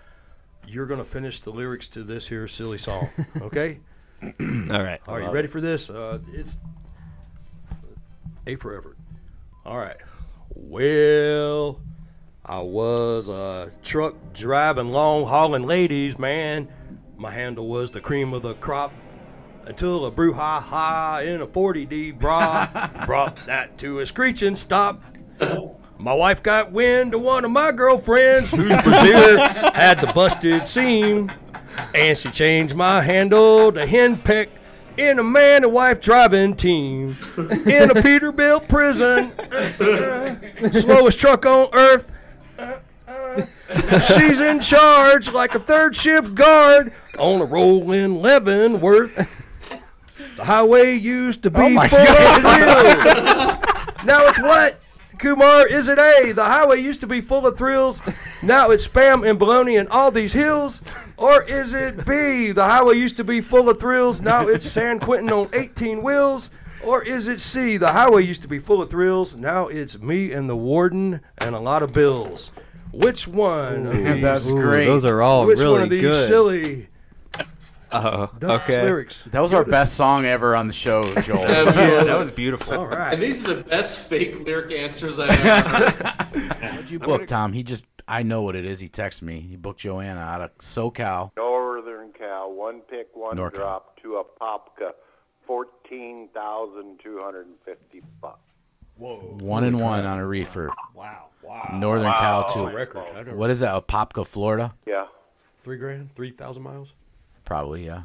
you're gonna finish the lyrics to this here silly song. Okay. All right. Are you ready for this? It's A for effort. All right. Well, I was a truck driving, long hauling ladies, man. My handle was the cream of the crop until a brouhaha in a 40D bra brought that to a screeching stop. My wife got wind of one of my girlfriends whose brassiere had the busted seam, and she changed my handle to henpeck in a man and wife driving team in a Peterbilt prison, slowest truck on earth. She's in charge like a third shift guard on a rolling Leavenworth. The highway used to be full of thrills. Now it's what? Kumar, is it A, the highway used to be full of thrills, now it's spam and bologna and all these hills? Or is it B, the highway used to be full of thrills, now it's San Quentin on 18 wheels? Or is it C, the highway used to be full of thrills, now it's me and the warden and a lot of bills? Which one of these? That's great. Those are all Which really one of these good. silly Okay. lyrics? That was our best song ever on the show, Joel. Yeah, that was beautiful. All right. And these are the best fake lyric answers I've ever heard. What'd you book, Tom? I know what it is. He texted me. He booked Joanna out of SoCal. Northern Cal, one pick, one NorCal. drop to a Popka, $14,250. Whoa. 1 and 1 on a reefer. Wow. Northern Cal That's too. a record. I don't What is that? Apopka, Florida? Yeah. $3,000, 3,000 miles. Probably, yeah.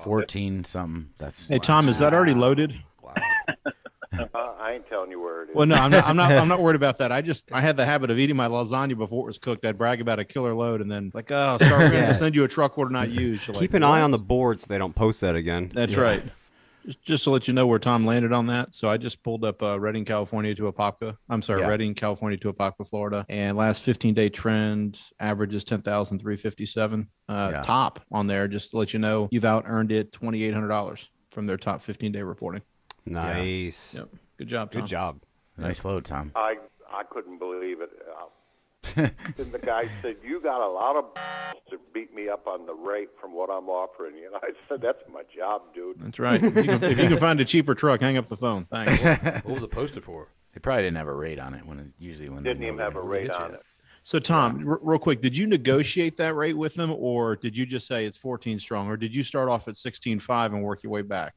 14 something. That's. Hey Tom, is that already loaded? I ain't telling you where it is. Well, no, I'm not worried about that. I had the habit of eating my lasagna before it was cooked. I'd brag about a killer load, and then like, oh, sorry, we're gonna send you a truck order not used. You're Keep like, an eye on the board so they don't post that again. That's right. Just to let you know where Tom landed on that. So I just pulled up Redding, California to Apopka. I'm sorry, Redding, California to Apopka, Florida. And last 15-day trend average is 10,357. Top on there, just to let you know, you've out earned it $2,800 from their top 15-day reporting. Nice. Yep. Good job, Tom. Good job. Nice load, Tom. I couldn't believe it. And the guy said, "You got a lot of to beat me up on the rate from what I'm offering you." And I said, "That's my job, dude." That's right. If you can find a cheaper truck, hang up the phone. Thanks. What was it posted for? They probably didn't have a rate on it usually when Didn't even have a rate on it. So Tom, real quick, did you negotiate that rate with them, or did you just say it's 14 strong, or did you start off at 16.5 and work your way back?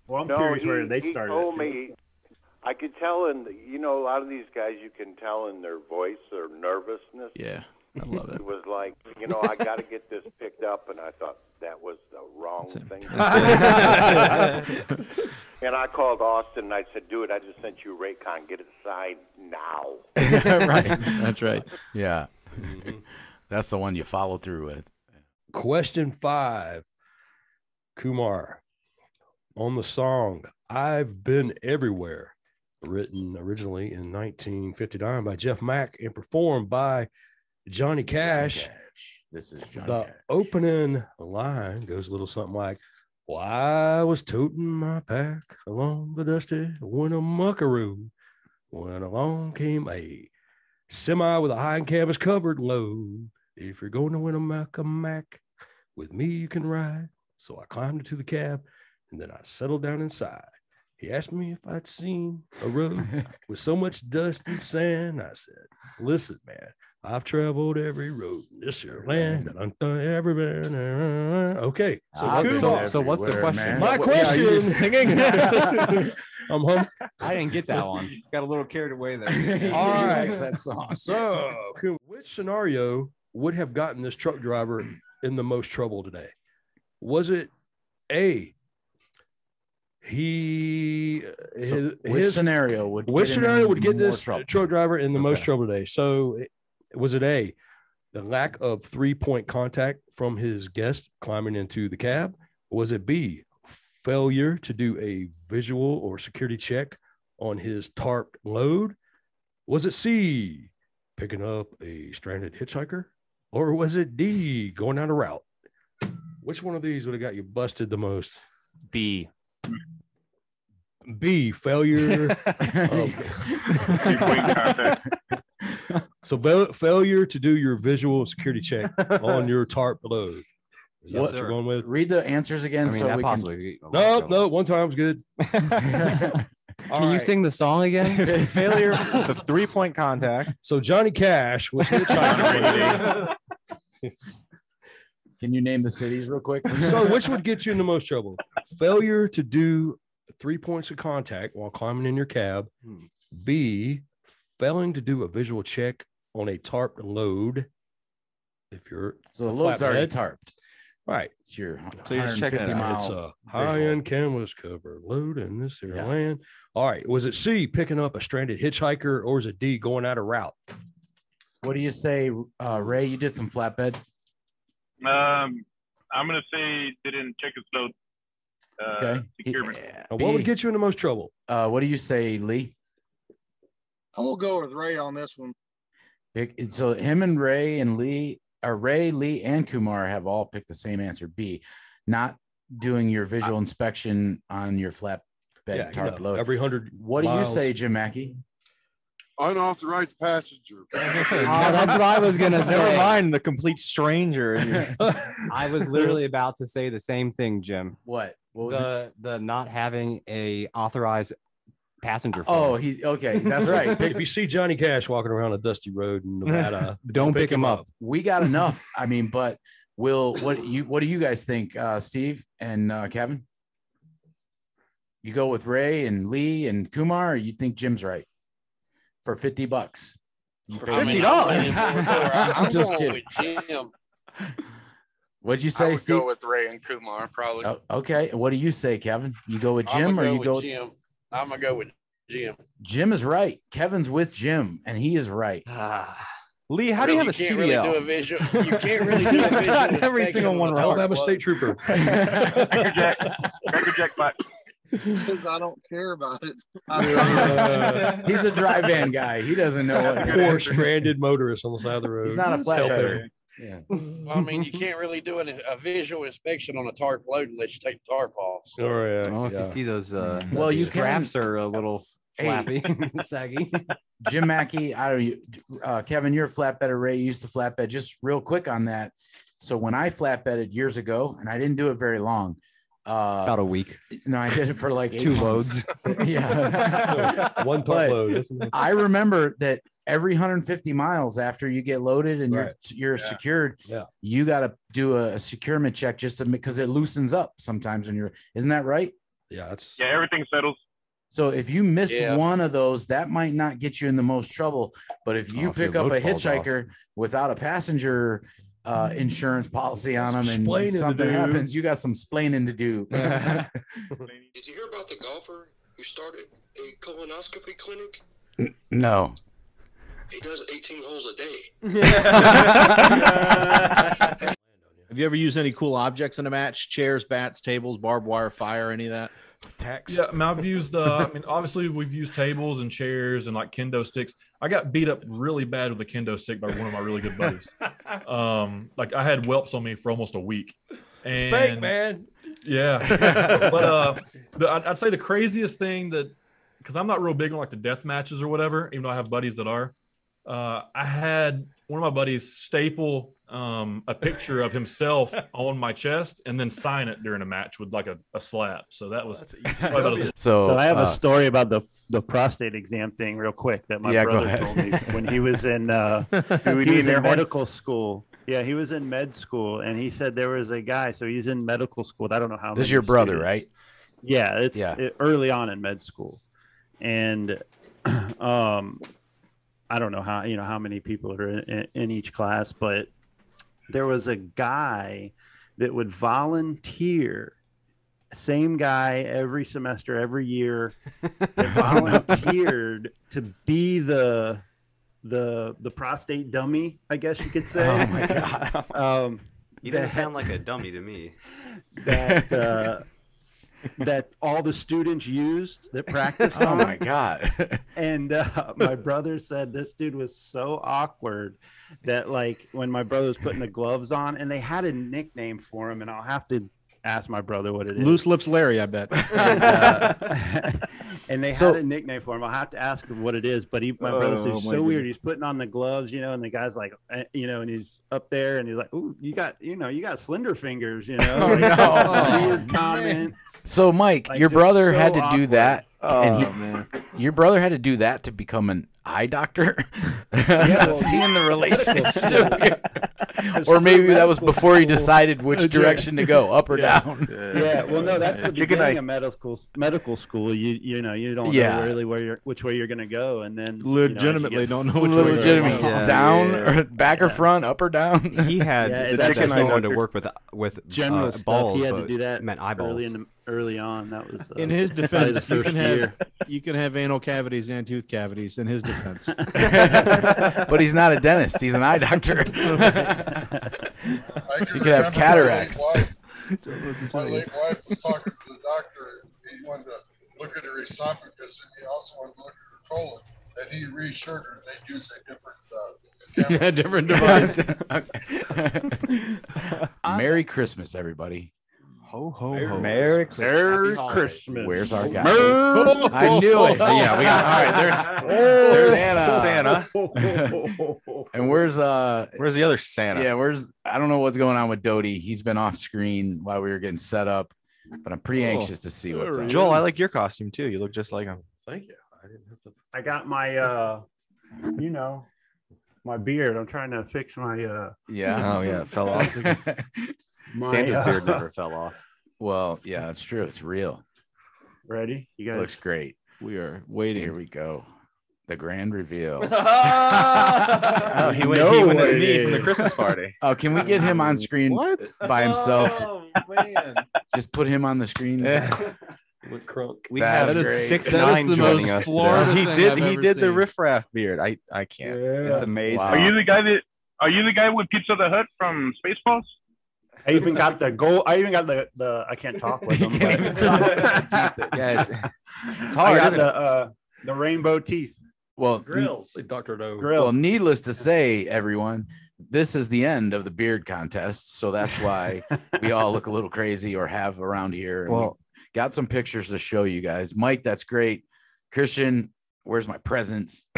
Well, I'm No, curious where they he started. told me, I could tell a lot of these guys, you can tell in their voice, their nervousness. Yeah, I love it. It was like, I got to get this picked up, and I thought that was the wrong thing. And I called Austin, and I said, "Dude, I just sent you Raycon. Get it signed now." Right. That's right. Yeah. That's the one you follow through with. Question 5. Kumar, on the song "I've Been Everywhere," written originally in 1959 by Jeff Mack and performed by Johnny Cash. This is Johnny The Cash. opening line goes a little something like, "Well, I was toting my pack along the dusty Winnemuckaroo when along came a semi with a high canvas covered load. If you're going to Winnemucca with me, you can ride." So I climbed into the cab and then I settled down inside. He asked me if I'd seen a road with so much dust and sand. I said, "Listen, man, I've traveled every road in this here land. Everywhere." Okay. So what's the question? Man. My question. Are you singing? I'm home. I didn't get that one. Got a little carried away there. All right. that song. So, which scenario would have gotten this truck driver in the most trouble today? Was it A, which scenario would get this trouble? truck driver in the most trouble today? So, was it A, the lack of 3-point contact from his guest climbing into the cab? Was it B, failure to do a visual or security check on his tarp load? Was it C, picking up a stranded hitchhiker? Or was it D, going down a route? Which one of these would have got you busted the most? B. B, failure. So failure to do your visual security check on your tarp load. Is that what you're going with? Read the answers again. I mean, so that we possibly. No, one time's good. Can you sing the song again? Failure to 3-point contact. So Johnny Cash was hitchhiking. Can you name the cities real quick? So which would get you in the most trouble? Failure to do 3 points of contact while climbing in your cab. B, failing to do a visual check on a tarp load. If you're so the load's already tarped. Right. It's your so you're just checking it out. It's a high-end canvas cover load in this here land. All right. Was it C, picking up a stranded hitchhiker, or is it D, going out of route? What do you say, Ray? You did some flatbed. I'm gonna say didn't check his load. Okay. What would get you in the most trouble? What do you say, Lee? I'm gonna go with Ray on this one. So him and Ray and Lee, or Ray, Lee, and Kumar have all picked the same answer. B, not doing your visual inspection on your flatbed tarp load. Every 100 What do you say, Jim Mackey? Unauthorized passenger. That's what I was gonna say. Never mind the complete stranger. I was literally about to say the same thing, Jim. What was it? The not having a authorized passenger form. Oh, okay, that's right. If you see Johnny Cash walking around a dusty road in Nevada, don't pick him up. We got enough. I mean, but what do you guys think, Steve and Kevin? You go with Ray and Lee and Kumar, or you think Jim's right? For $50. For $50? I'm just kidding. Jim. What'd you say, I would Steve? go with Ray and Kumar, probably. Oh, okay. What do you say, Kevin? You go with Jim, or you go with Jim? I'm gonna go with Jim. Jim is right. Kevin's with Jim, and he is right. Lee, how do you have a CDL? Really do a visual. You can't really do a visual. Got every single one right. Alabama State Trooper. Cracker Jack Black. Because I don't care about it. He's a dry van guy. He doesn't know what. Poor stranded motorist on the side of the road. He's not a flatbed. Yeah. Well, I mean, you can't really do a visual inspection on a tarp load unless you take the tarp off. So. Oh, yeah. I don't know if you see those. Well, you straps are a little flappy, saggy. Jim Mackey, Kevin, you're a flatbedder. Ray, you used to flatbed. Just real quick on that. So when I flatbedded years ago, and I didn't do it very long. About a week. No, I did it for like 8 2 months. loads. Yeah. One tarp load. Isn't it? I remember that every 150 miles after you get loaded and you're secured, you got to do a securement check just to because it loosens up sometimes when you're. Isn't that right? Yeah, everything settles. So if you missed one of those, that might not get you in the most trouble. But if you pick up a hitchhiker without a passenger insurance policy on them and something happens, you got some splaining to do. Did you hear about the golfer who started a colonoscopy clinic? No. He does 18 holes a day. Have you ever used any cool objects in a match? Chairs, bats, tables, barbed wire, fire, any of that? Yeah, I mean, I've used. I mean, obviously, we've used tables and chairs and like kendo sticks. I got beat up really bad with a kendo stick by one of my really good buddies. Like I had whelps on me for almost a week. And, Spank, man. Yeah, but I'd say the craziest thing that, because I'm not real big on like the death matches or whatever, even though I have buddies that are. I had one of my buddies staple a picture of himself on my chest and then sign it during a match with like a slap. So that was So I have a story about the prostate exam thing real quick that my brother told me when he was in medical school. Yeah, he was in med school, and he said there was a guy. So he's in medical school. I don't know how. This is your brother, right? Yeah, it's early on in med school, and I don't know how many people are in each class, but there was a guy that would volunteer. Same guy every semester, every year, that volunteered to be the prostate dummy, I guess you could say. Oh my god! You didn't sound like a dummy to me. That all the students used that practiced. Oh my god! And my brother said this dude was so awkward that like when my brother was putting the gloves on, and they had a nickname for him, and I'll have to ask my brother what it is. Loose Lips Larry, I bet. And they had a nickname for him. I'll have to ask him what it is. But my brother said it's so weird. He's putting on the gloves, and the guy's like, and he's up there, and he's like, "Ooh, you got slender fingers," Oh, no. Weird comments. So, Mike, Like, your just brother so had to do awkward. that. Man. Your brother had to do that to become an eye doctor. Seeing the relationship. Or maybe that was before he decided which direction to go, up or down. Yeah, well, no, that's the beginning of medical school. You don't know really which way you're going to go, and then legitimately don't know which way. Legitimately down or back or front, up or down. He had chicken I wanted to work with general balls. He had to do that meant eyeballs. Early on. That was in his defense. You can have anal cavities and tooth cavities. In his defense, but he's not a dentist. He's an eye doctor. He could have cataracts. My late wife was talking to the doctor. He wanted to look at her esophagus, and he also wanted to look at her colon. And he reassured her they'd use a different device. Merry Christmas, everybody. Ho, ho, ho. Merry Christmas. Where's our guy? I knew it. Yeah, we got. All right, there's Santa. And where's the other Santa? Yeah, I don't know what's going on with Doty. He's been off screen while we were getting set up, but I'm pretty anxious to see what's up. Joel, I like your costume too. You look just like him. Thank you. I didn't have to. I got my my beard. I'm trying to fix my yeah. Oh yeah, it fell off. Santa's beard never fell off. Well, yeah, that's true. It's real. Ready? You guys looks great. We are waiting. Here we go. The grand reveal. Oh, he went as me from the Christmas party. Oh, can we get him on screen by himself? Oh man! Just put him on the screen. With Crunk. We have 6ix9ine joining us today. He did the riffraff beard. I can't. Yeah. It's amazing. Are you the guy with Pizza the Hut from Spaceballs? I even got the gold. I even got the. I can't talk with them. Can't even talk. Yeah, it's hard. I got the rainbow teeth. Well, grills. Dr. No. Well, needless to say, everyone, this is the end of the beard contest. So that's why we all look a little crazy or have around here. And well, got some pictures to show you guys. Mike, that's great. Christian, where's my presents?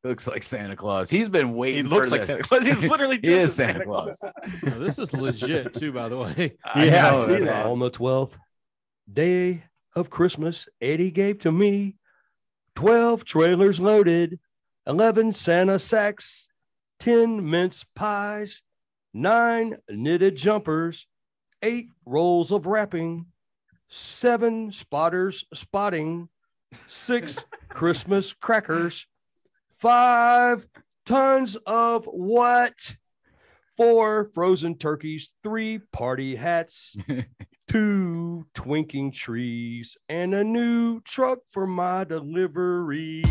Looks like Santa Claus. He's been waiting. He looks like Santa Claus. He's literally just Santa Claus. Oh, this is legit too, by the way. Yeah, that's on the 12th day of Christmas, Eddie gave to me 12 trailers loaded, 11 Santa sacks, 10 mince pies, 9 knitted jumpers, 8 rolls of wrapping, 7 spotters spotting, 6 Christmas crackers, 5 tons of what? 4 frozen turkeys, 3 party hats, 2 twinking trees, and a new truck for my delivery.